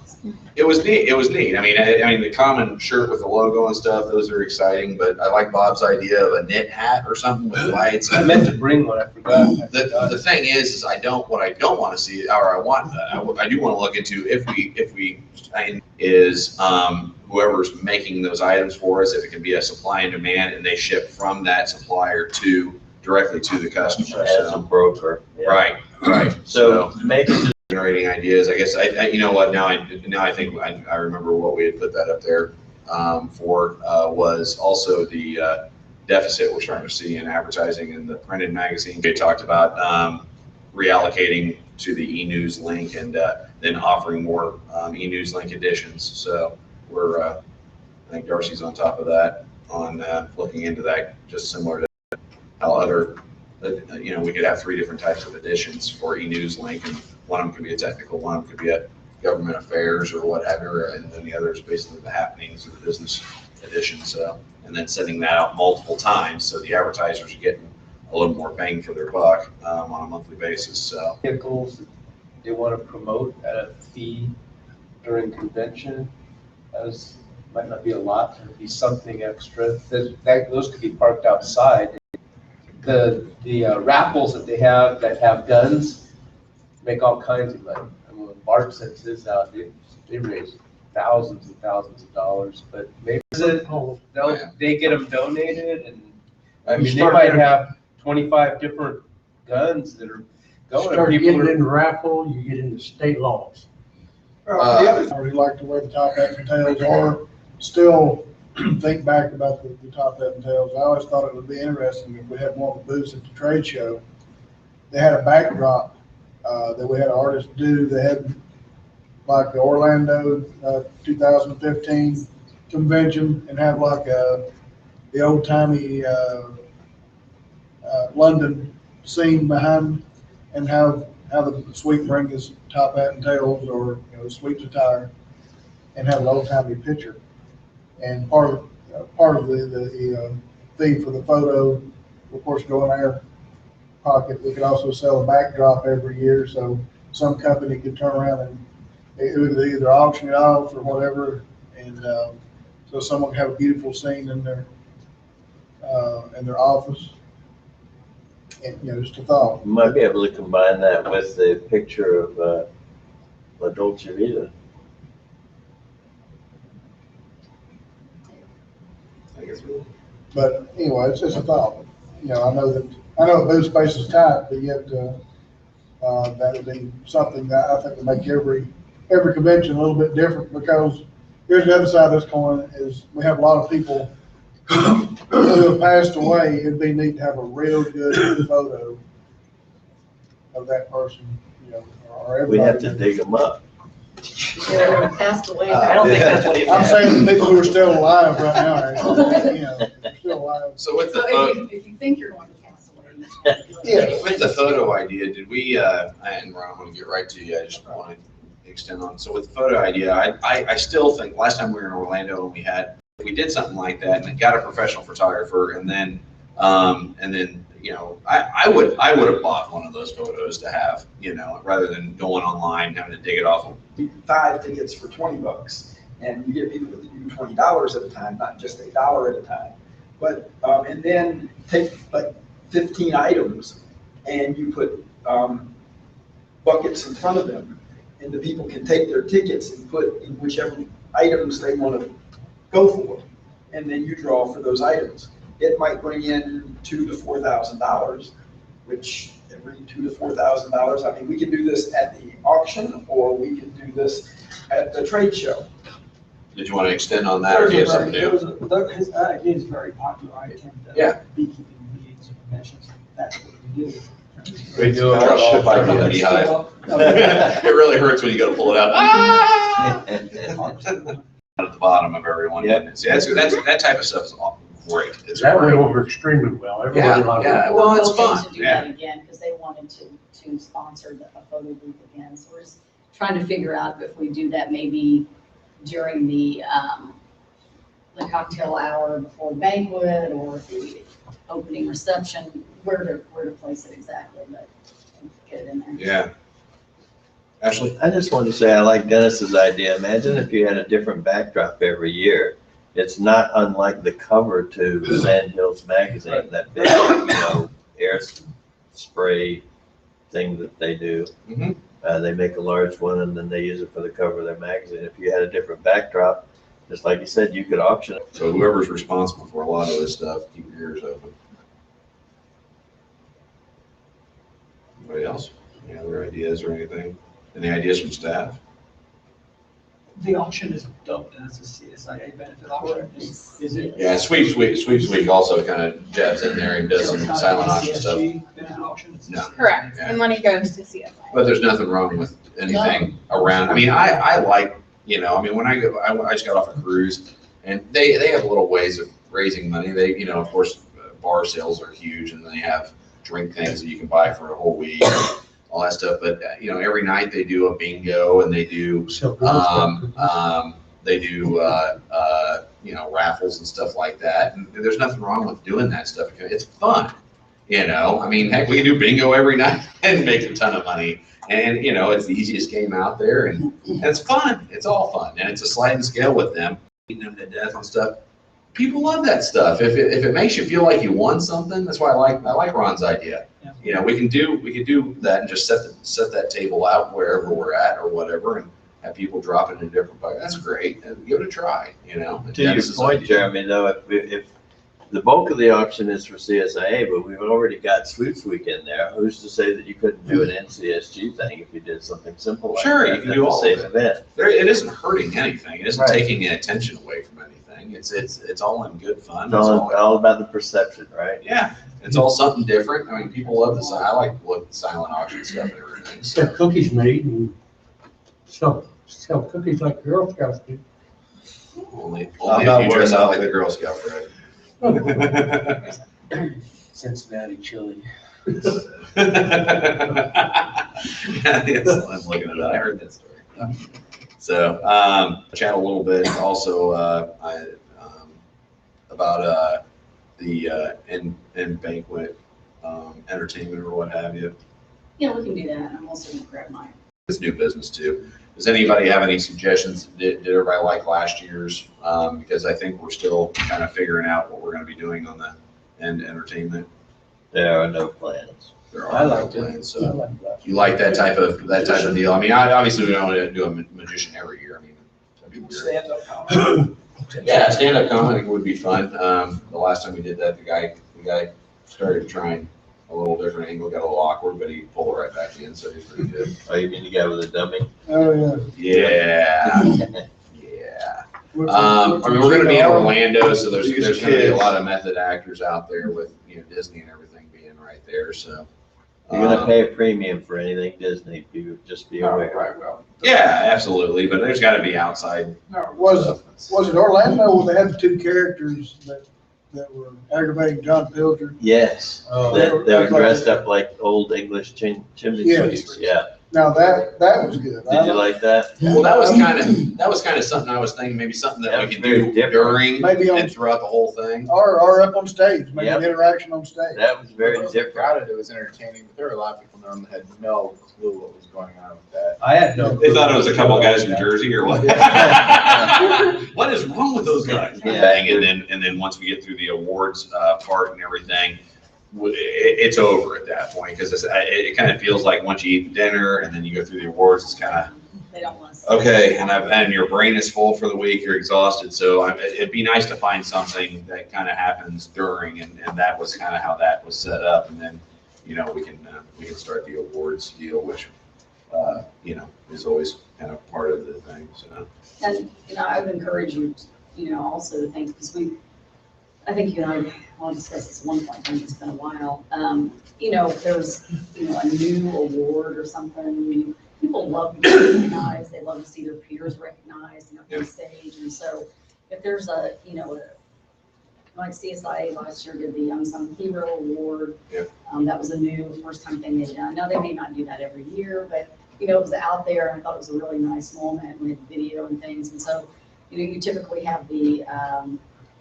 It was neat. I mean, the common shirt with the logo and stuff, those are exciting, but I like Bob's idea of a knit hat or something with lights. I meant to bring one, I forgot. The thing is what I don't want to see, or I do want to look into if we is whoever's making those items for us, if it can be a supply and demand, and they ship from that supplier directly to the customer. As a broker. Yeah. Right. So maybe generating ideas. I guess you know what, now I think I remember what we had put that up there for was also the deficit we're starting to see in advertising in the printed magazine. We talked about reallocating to the e-news link, and then offering more e-news link editions. So we're I think Darcy's on top of that on looking into that, just similar to how other you know, we could have 3 different types of editions for e-news link, and one of them could be a technical, one of them could be a government affairs or whatever, and then the other is basically the happenings of the business edition. So, and then sending that out multiple times, so the advertisers are getting a little more bang for their buck on a monthly basis. So Vehicles that they want to promote at a fee during convention, as might not be a lot, there'd be something extra. Those could be parked outside. The raffles that they have that have guns make all kinds of money. I mean, when Bart sends his out, they raise thousands and thousands of dollars, but maybe they get them donated, and I mean, they might have 25 different guns that are going. Start getting in the raffle, you get into state laws. The other thing, we like to wear the top hat and tails, or still think back about the top hat and tails. I always thought it would be interesting if we had one of the booths at the trade show. They had a backdrop that we had artists do. They had like the Orlando 2015 convention, and have like the old timey London scene behind, and how the sweep bring his top hat and tails, or sweeps attire, and have an old timey picture. And part of the theme for the photo, of course, go in there pocket. We could also sell a backdrop every year, so some company could turn around and it would either auction it off or whatever. And, so someone could have a beautiful scene in their office. And, you know, just a thought. You might be able to combine that with the picture of La Dolce Vita. I guess we'll. But anyway, it's just a thought. You know, I know booth space is tight, but yet, that would be something that I think would make every convention a little bit different, because here's the other side of this coin is we have a lot of people who have passed away. It'd be neat to have a real good photo of that person, you know, or everybody. We have to dig them up. They're passed away. I don't think that's what he I'm meant. saying the people who are still alive right now, actually, you know, still alive. So with the So if you think you're going to pass away. Yeah. with the photo idea, did we? And Ron, I'm going to get right to you. I just want to extend on. So with the photo idea, I still think last time we were in Orlando and we did something like that and got a professional photographer, and then you know, I would have bought one of those photos to have, you know, rather than going online having to dig it off. 5 tickets for $20, and you get people to do $20 at a time, not just $1 at a time. But and then take like 15 items, and you put buckets in front of them, and the people can take their tickets and put in whichever items they want to go for, and then you draw for those items. It might bring in $2,000 to $4,000, which every $2,000 to $4,000. I mean, we can do this at the auction, or we can do this at the trade show. Did you want to extend on that, or do you have something new? His idea is very popular. I attend beekeeping meetings and conventions. That's what we do. We do it all by the beehive. It really hurts when you go to pull it out. At the bottom of everyone. Yeah. That type of stuff is great. It's That went great. over extremely well. Everybody loved it. Yeah, well, it's We're hoping fun. to do Yeah. that again, because they wanted to sponsor a photo booth again. So we're just trying to figure out if we do that maybe during the cocktail hour before the banquet, or the opening reception, where to place it exactly, but get it in there. Yeah. Ashley? I just wanted to say, I like Dennis's idea. Imagine if you had a different backdrop every year. It's not unlike the cover to Sand Hills Magazine, that big, you know, air spray thing that they do. Mhm. They make a large one and then they use it for the cover of their magazine. If you had a different backdrop, just like you said, you could auction it. So whoever's responsible for a lot of this stuff, keep your ears open. Anybody else? Any other ideas or anything? Any ideas from staff? The auction is dubbed as a CSIA benefit auction. Is it? Yeah, Sweeps Week also kind of jabs in there and does some silent auction stuff. Benefit auction? It's No. Correct. Yeah. The money goes to CSI. But there's nothing wrong with anything around. I mean, I like, you know, I mean, when I just got off a cruise, and they have little ways of raising money. They, you know, of course, bar sales are huge, and they have drink things that you can buy for a whole week, all that stuff. But you know, every night they do a bingo, and they do you know, raffles and stuff like that. And there's nothing wrong with doing that stuff. It's fun. You know, I mean, heck, we can do bingo every night and make a ton of money. And, you know, it's the easiest game out there, and it's fun. It's all fun. And it's a sliding scale with them, beating them to death on stuff. People love that stuff. If it makes you feel like you won something, that's why I like Ron's idea. Yeah. You know, we could do that and just set that table out wherever we're at or whatever, and have people drop it in a different bucket. That's great. And give it a try, you know. To your point, Jeremy, though, if the bulk of the auction is for CSIA, but we've already got Sweeps Week in there, who's to say that you couldn't do an NCSG thing if you did something simple like Sure, that? you can do all of safe it. event. It isn't hurting anything. It isn't Right. taking attention away from anything. It's all in good fun. It's all about the perception, right? Yeah, it's all something different. I mean, people love this. I like silent auction stuff and everything. Sell cookies made and sell cookies like Girl Scouts do. Only I'm if not you dress worried out like about the Girl Scout, Fred. Cincinnati chili. Yeah, yes, I'm looking at it. I heard that story. So, chat a little bit also about the end banquet entertainment or what have you. Yeah, we can do that. I'm also gonna grab mine. It's new business too. Does anybody have any suggestions? Did everybody like last year's? Because I think we're still kind of figuring out what we're gonna be doing on the end entertainment. There are no plans. There are I no liked it. plans, I so. liked that. You like that type of deal? I mean, obviously we don't want to do a magician every year. I mean, that'd be weird. Stand-up comedy. Yeah, stand-up comedy would be fun. The last time we did that, the guy started trying a little different angle, got a little awkward, but he pulled it right back in, so he's pretty good. Oh, you mean the guy with the dummy? Oh, Yeah, yeah. I mean, we're gonna be in Orlando, so there's gonna be a lot of method actors out there with, Disney and everything being right there, so. You're gonna pay a premium for anything Disney, just be aware. Right, well. Yeah, absolutely, but there's gotta be outside. no, was it Orlando where they had the two characters that were aggravating John Pilger? Yes, Oh. they were dressed up like old English chimney Yeah. sweeps, yeah. Now, that was good. Did you like that? Well, that was kind of something I was thinking, maybe something that we could do during Maybe on- and throughout the whole thing. Or up on stage, maybe an Yep. interaction on stage. That was very It different. crowded, it was entertaining, but there were a lot of people there that had no clue what was going on with that. I had no. They thought it was a couple guys from Jersey or what? What is wrong with those guys? Yeah. And then once we get through the awards part and everything, it's over at that point because it kind of feels like once you eat dinner and then you go through the awards, it's kind of They don't want us. okay. And your brain is full for the week. You're exhausted. So it'd be nice to find something that kind of happens during, and that was kind of how that was set up. And then we can start the awards deal, which is always kind of part of the thing. So. And, I would encourage you, also to think, because I think you and I, I'll discuss this at one point, I think it's been a while. If there's, a new award or something, people love to be recognized, they love to see their peers recognized, on stage. And so if there's like CSIA last year did the Unsung Hero Award. Yeah. That was a new first time thing they've done. Now, they may not do that every year, but, it was out there and I thought it was a really nice moment. We had video and things. And so, you typically have the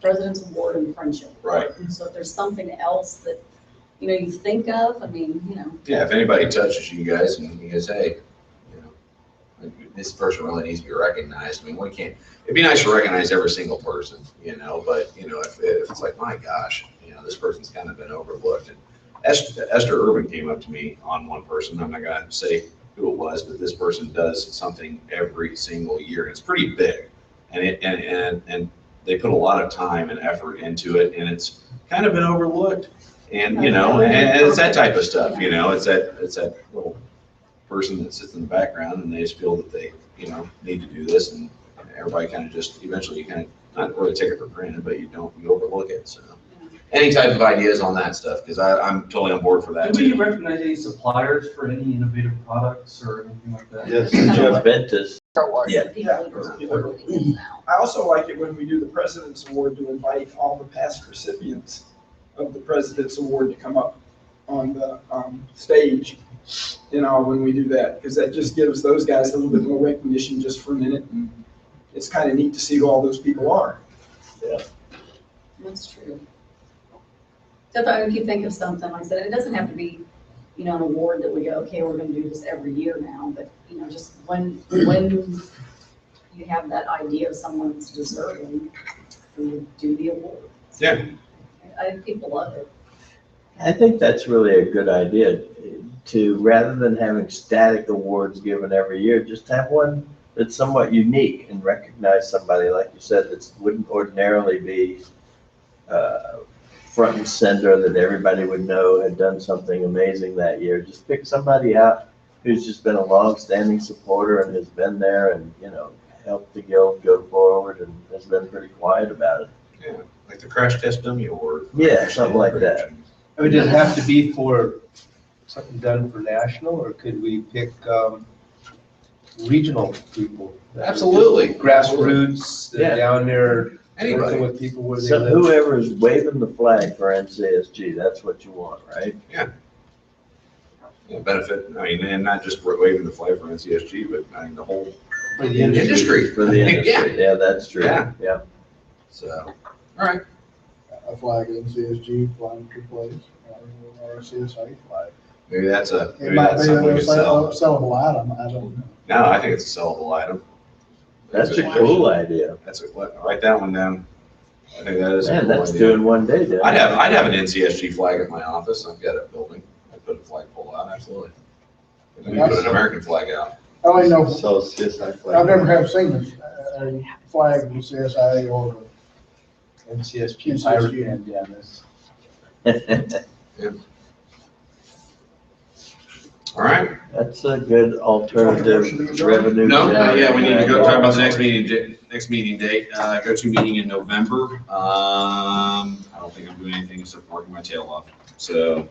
President's Award and Friendship. Right. And so if there's something else that, you think of, Yeah, if anybody touches you guys and you guys, hey, this person really needs to be recognized. I mean, it'd be nice to recognize every single person, but, if it's like, my gosh, this person's kind of been overlooked. And Esther Irvin came up to me on one person. I'm not going to say who it was, but this person does something every single year. And it's pretty big. And they put a lot of time and effort into it. And it's kind of been overlooked. And, and it's that type of stuff, it's that little person that sits in the background and they just feel that they, need to do this, and everybody kind of just eventually you kind of not really take it for granted, but you overlook it. So any type of ideas on that stuff, because I'm totally on board for that. Do we recognize any suppliers for any innovative products or anything like that? Yes, Jeff Ventus. Yeah. I also like it when we do the President's Award to invite all the past recipients of the President's Award to come up on the stage, when we do that, because that just gives those guys a little bit more recognition just for a minute. And it's kind of neat to see who all those people are. Yeah. That's true. So if you think of something, like I said, it doesn't have to be, an award that we go, okay, we're gonna do this every year now, but, just when you have that idea of someone's deserving, we do the award. Yeah. I think people love it. I think that's really a good idea to, rather than having static awards given every year, just have one that's somewhat unique and recognize somebody, like you said, that wouldn't ordinarily be front and center, that everybody would know had done something amazing that year. Just pick somebody out who's just been a long-standing supporter and has been there and, helped the guild go forward and has been pretty quiet about it. Yeah, like the Crash Test Dummy Award. Yeah, something like that. Would it have to be for something done for national, or could we pick regional people? Absolutely. Grassroots, Yeah. down there, Anybody. working with people where they So live. whoever is waving the flag for NCSG, that's what you want, right? Yeah, benefit, and not just waving the flag for NCSG, but the whole For the industry. For the industry, yeah, that's true, Yeah. yeah. So, all right. A flag in CSG, flying to place. or a CSA flag. Maybe that's It maybe might that's be something we a could sell. sellable item, I don't know. No, I think it's a sellable item. That's a cool idea. That's write that one down. I think that is a Man, cool that's idea. doing one day, then. I'd have an NCSG flag at my office. I've got a building. I'd put a flagpole out, absolutely. We put an American flag out. I only know, So CSI flag. I've never have seen a flag with CSA or NCSG pirate band, yeah, that's. All right. That's a good alternative revenue. No, yeah, we need to go talk about the generator. next meeting date, go-to meeting in November. I don't think I'm doing anything except working my tail off. So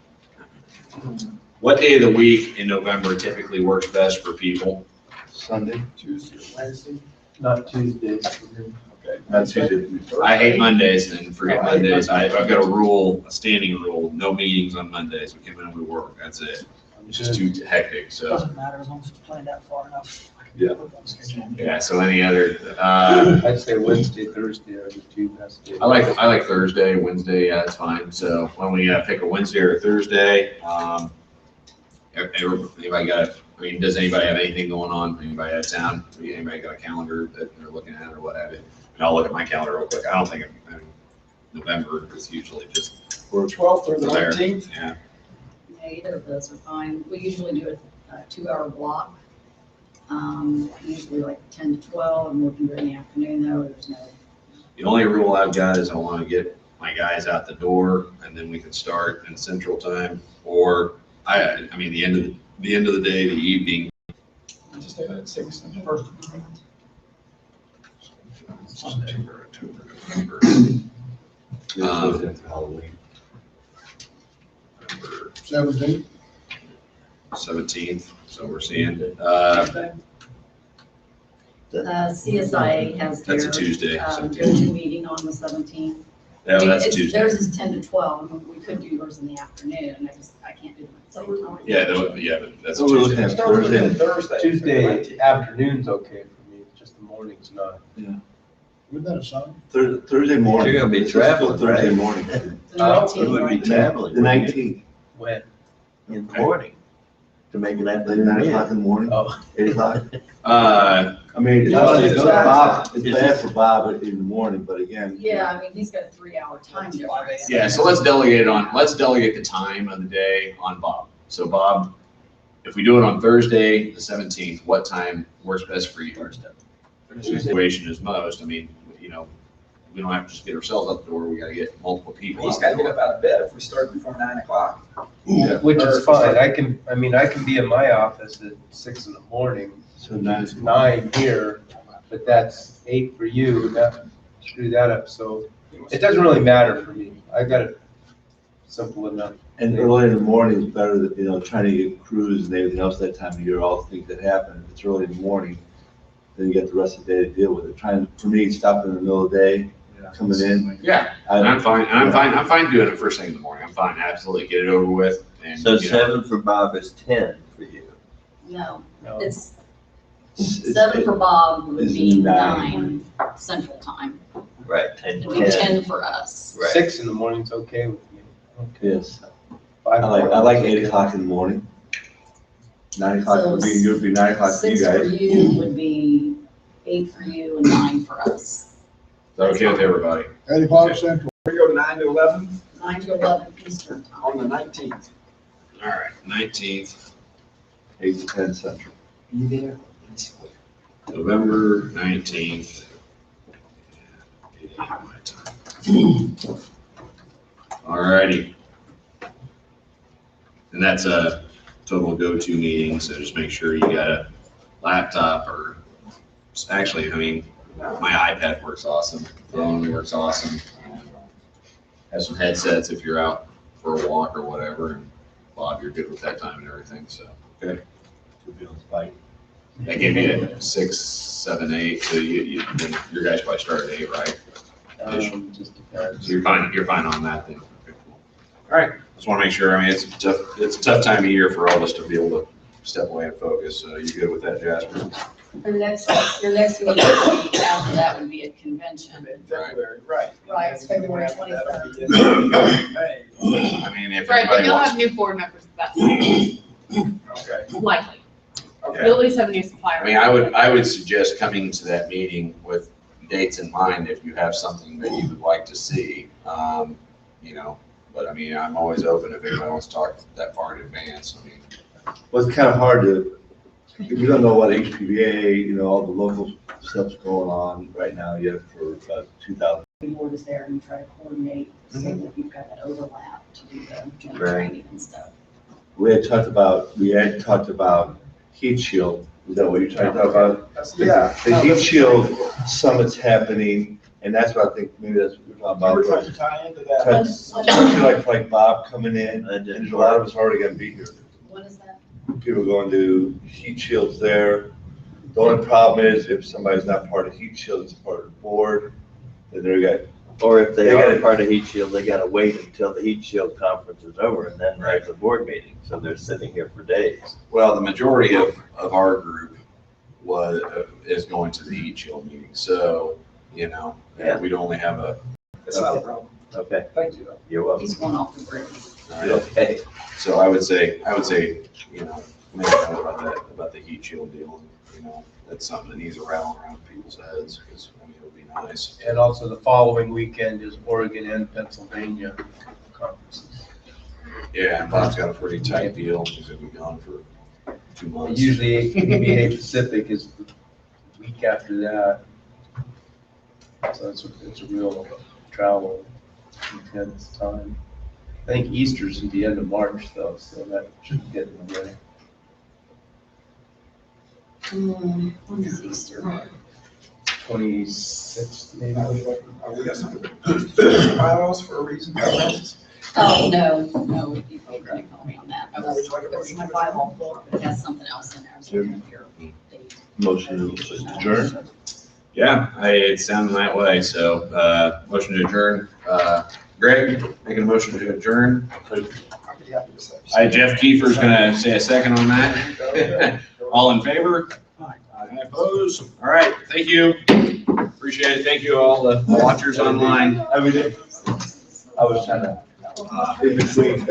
what day of the week in November typically works best for people? Sunday. Tuesday or Wednesday. Not Tuesdays. Okay. Not Tuesday. I hate Mondays and forget Mondays. I've got a standing rule, no meetings on Mondays. We come in and we work, that's it. It's just too hectic, so. Doesn't matter as long as it's planned out far enough. Yeah. Yeah, so any other, I'd say Wednesday, Thursday are the two best days. I like Thursday, Wednesday, yeah, that's fine. So when we pick a Wednesday or a Thursday, anybody does anybody have anything going on? Anybody out of town? Anybody got a calendar that they're looking at or what have you? And I'll look at my calendar real quick. I don't think November is usually just. Or 12th or the there. 19th. Yeah. Yeah, either of those are fine. We usually do a 2-hour block. Usually like 10 to 12, and working during the afternoon though, there's no. The only rule I've got is I want to get my guys out the door and then we can start in Central Time, or the end of the day, the evening. Just have it at 6 and first. September, October, November. Halloween. November 17th. 17th, so we're seeing, CSIA has their. That's a Tuesday, 17th. Go-to meeting on the 17th. Yeah, I mean, that's it's- Tuesday. Theirs is 10 to 12, and we could do yours in the afternoon, I can't do them at the same time. Yeah, but that's a So we're looking Tuesday. at Thursday. Thursday. Tuesday afternoon's okay for me, just the morning's not. Would that a Sunday? Thursday morning. You're gonna be Let's go traveling, Thursday right? morning. The 19th, You would be right? traveling. The 19th, When? In the morning to make it like afternoon. 9 o'clock in the morning, Oh. 8 o'clock. Uh, I mean, it's Bob, it's bad for Bob in the morning, but again. Yeah, I mean, he's got a 3-hour time difference. yeah, so let's delegate the time of the day on Bob. So Bob, if we do it on Thursday, the 17th, what time works best for you? Situation is most, we don't have to just get ourselves up the door, we gotta get multiple people. He's out got the to get door. up out of bed if we start before 9 o'clock. Yeah. Which is fine, I can be in my office at 6 in the morning, So 9 it's 9 here, but that's 8 for you, screw that up, so it doesn't really matter for me, I got it simple enough. And early in the morning is better than, trying to get crews and everything else that time of year, all the things that happen. If it's early in the morning, then you get the rest of the day to deal with it. For me, stopping in the middle of the day, coming in. Yeah, and I'm fine doing it first thing in the morning, I'm fine, absolutely, get it over with. And, So 7 for Bob is 10 for you. No, No. it's It's- 7 for Bob would it's be 9. 9 Central Time. Right, 10 It to would be 10. 10 for us. Right. 6 in the morning's okay with me. Yes, 5 I like 8 o'clock in the morning. 9 o'clock would be, it would be 9 o'clock for you 6 for guys. you would be 8 for you and 9 for us. Is that okay with everybody? 8 o'clock Central. We go 9 to 11 9 to 11 Eastern Time. on the 19th. All right, 19th, 8 to 10 Central. You there? November 19th. All righty. And that's a total go-to meeting, so just make sure you got a laptop or, actually, my iPad works awesome, phone works awesome. Have some headsets if you're out for a walk or whatever, and Bob, you're good with that time and everything, so, okay. Could be on spike. That gave you a 6, 7, 8, so then your guys probably start at 8, right? Just depends. So you're fine on that then. Okay, cool. All right, just want to make sure, it's a tough time of year for all of us to be able to step away and focus. So you good with that, Jasper? Your next meeting after that would be a convention. February, right. Right, it's February That'll be in May. I mean, if Right, but everybody you'll wants. have new board members, that's likely. Okay. You'll at least have a new supplier. I mean, I would suggest coming to that meeting with dates in mind if you have something that you would like to see. You know, but I mean, I'm always open if anybody wants to talk that far in advance. I mean, Well, it's kind of hard to, if you don't know what HPVA, you know, all the local stuff's going on right now yet for 2000. The board is there and you try to coordinate so that you've got that overlap to do the joint Right. training and stuff. We had talked about heat shield. Is that what you're trying to talk about? Yeah. The heat shield summit's happening, and that's what I think, maybe that's what we're talking about. We're trying to tie into that. Especially like Bob coming in, and there's a lot of us already gonna be here. What is that? People going to heat shields there. The only problem is if somebody's not part of heat shield, it's part of the board, then they're got. Or if they They are gotta- part of Heat Shield, they gotta wait until the Heat Shield conference is over and then there's a board meeting. So they're sitting here for days. well, the majority of our group is going to the Heat Shield meeting. So, you know, Yeah. we'd only have a. That's not a problem. Okay, Thank you. you're welcome. He's going off the grid. All right. Okay. So I would say, you know, make a note about that, about the heat shield deal. You know, that's something that needs to rattle around people's heads because, I mean, it would be nice. And also the following weekend is Oregon and Pennsylvania conferences. Yeah, and Bob's got a pretty tight deal. He's gonna be gone for 2 months. Usually HPBA Pacific is the week after that. So it's a real travel intense time. I think Easter's at the end of March though, so that should get in the way. When is Easter? 26th maybe. Are we got some bylaws for a reason? Oh, no, you can't call me on that. It was my Bible book, but it has something else in there. I was looking at your date. Motion to adjourn. Yeah, it's sounding that way. So, motion to adjourn. Greg, making a motion to adjourn. Jeff Kiefer's gonna say a second on that. All in favor? Aye. Opposed? All right, thank you. Appreciate it. Thank you all the watchers online. I was trying to, in between.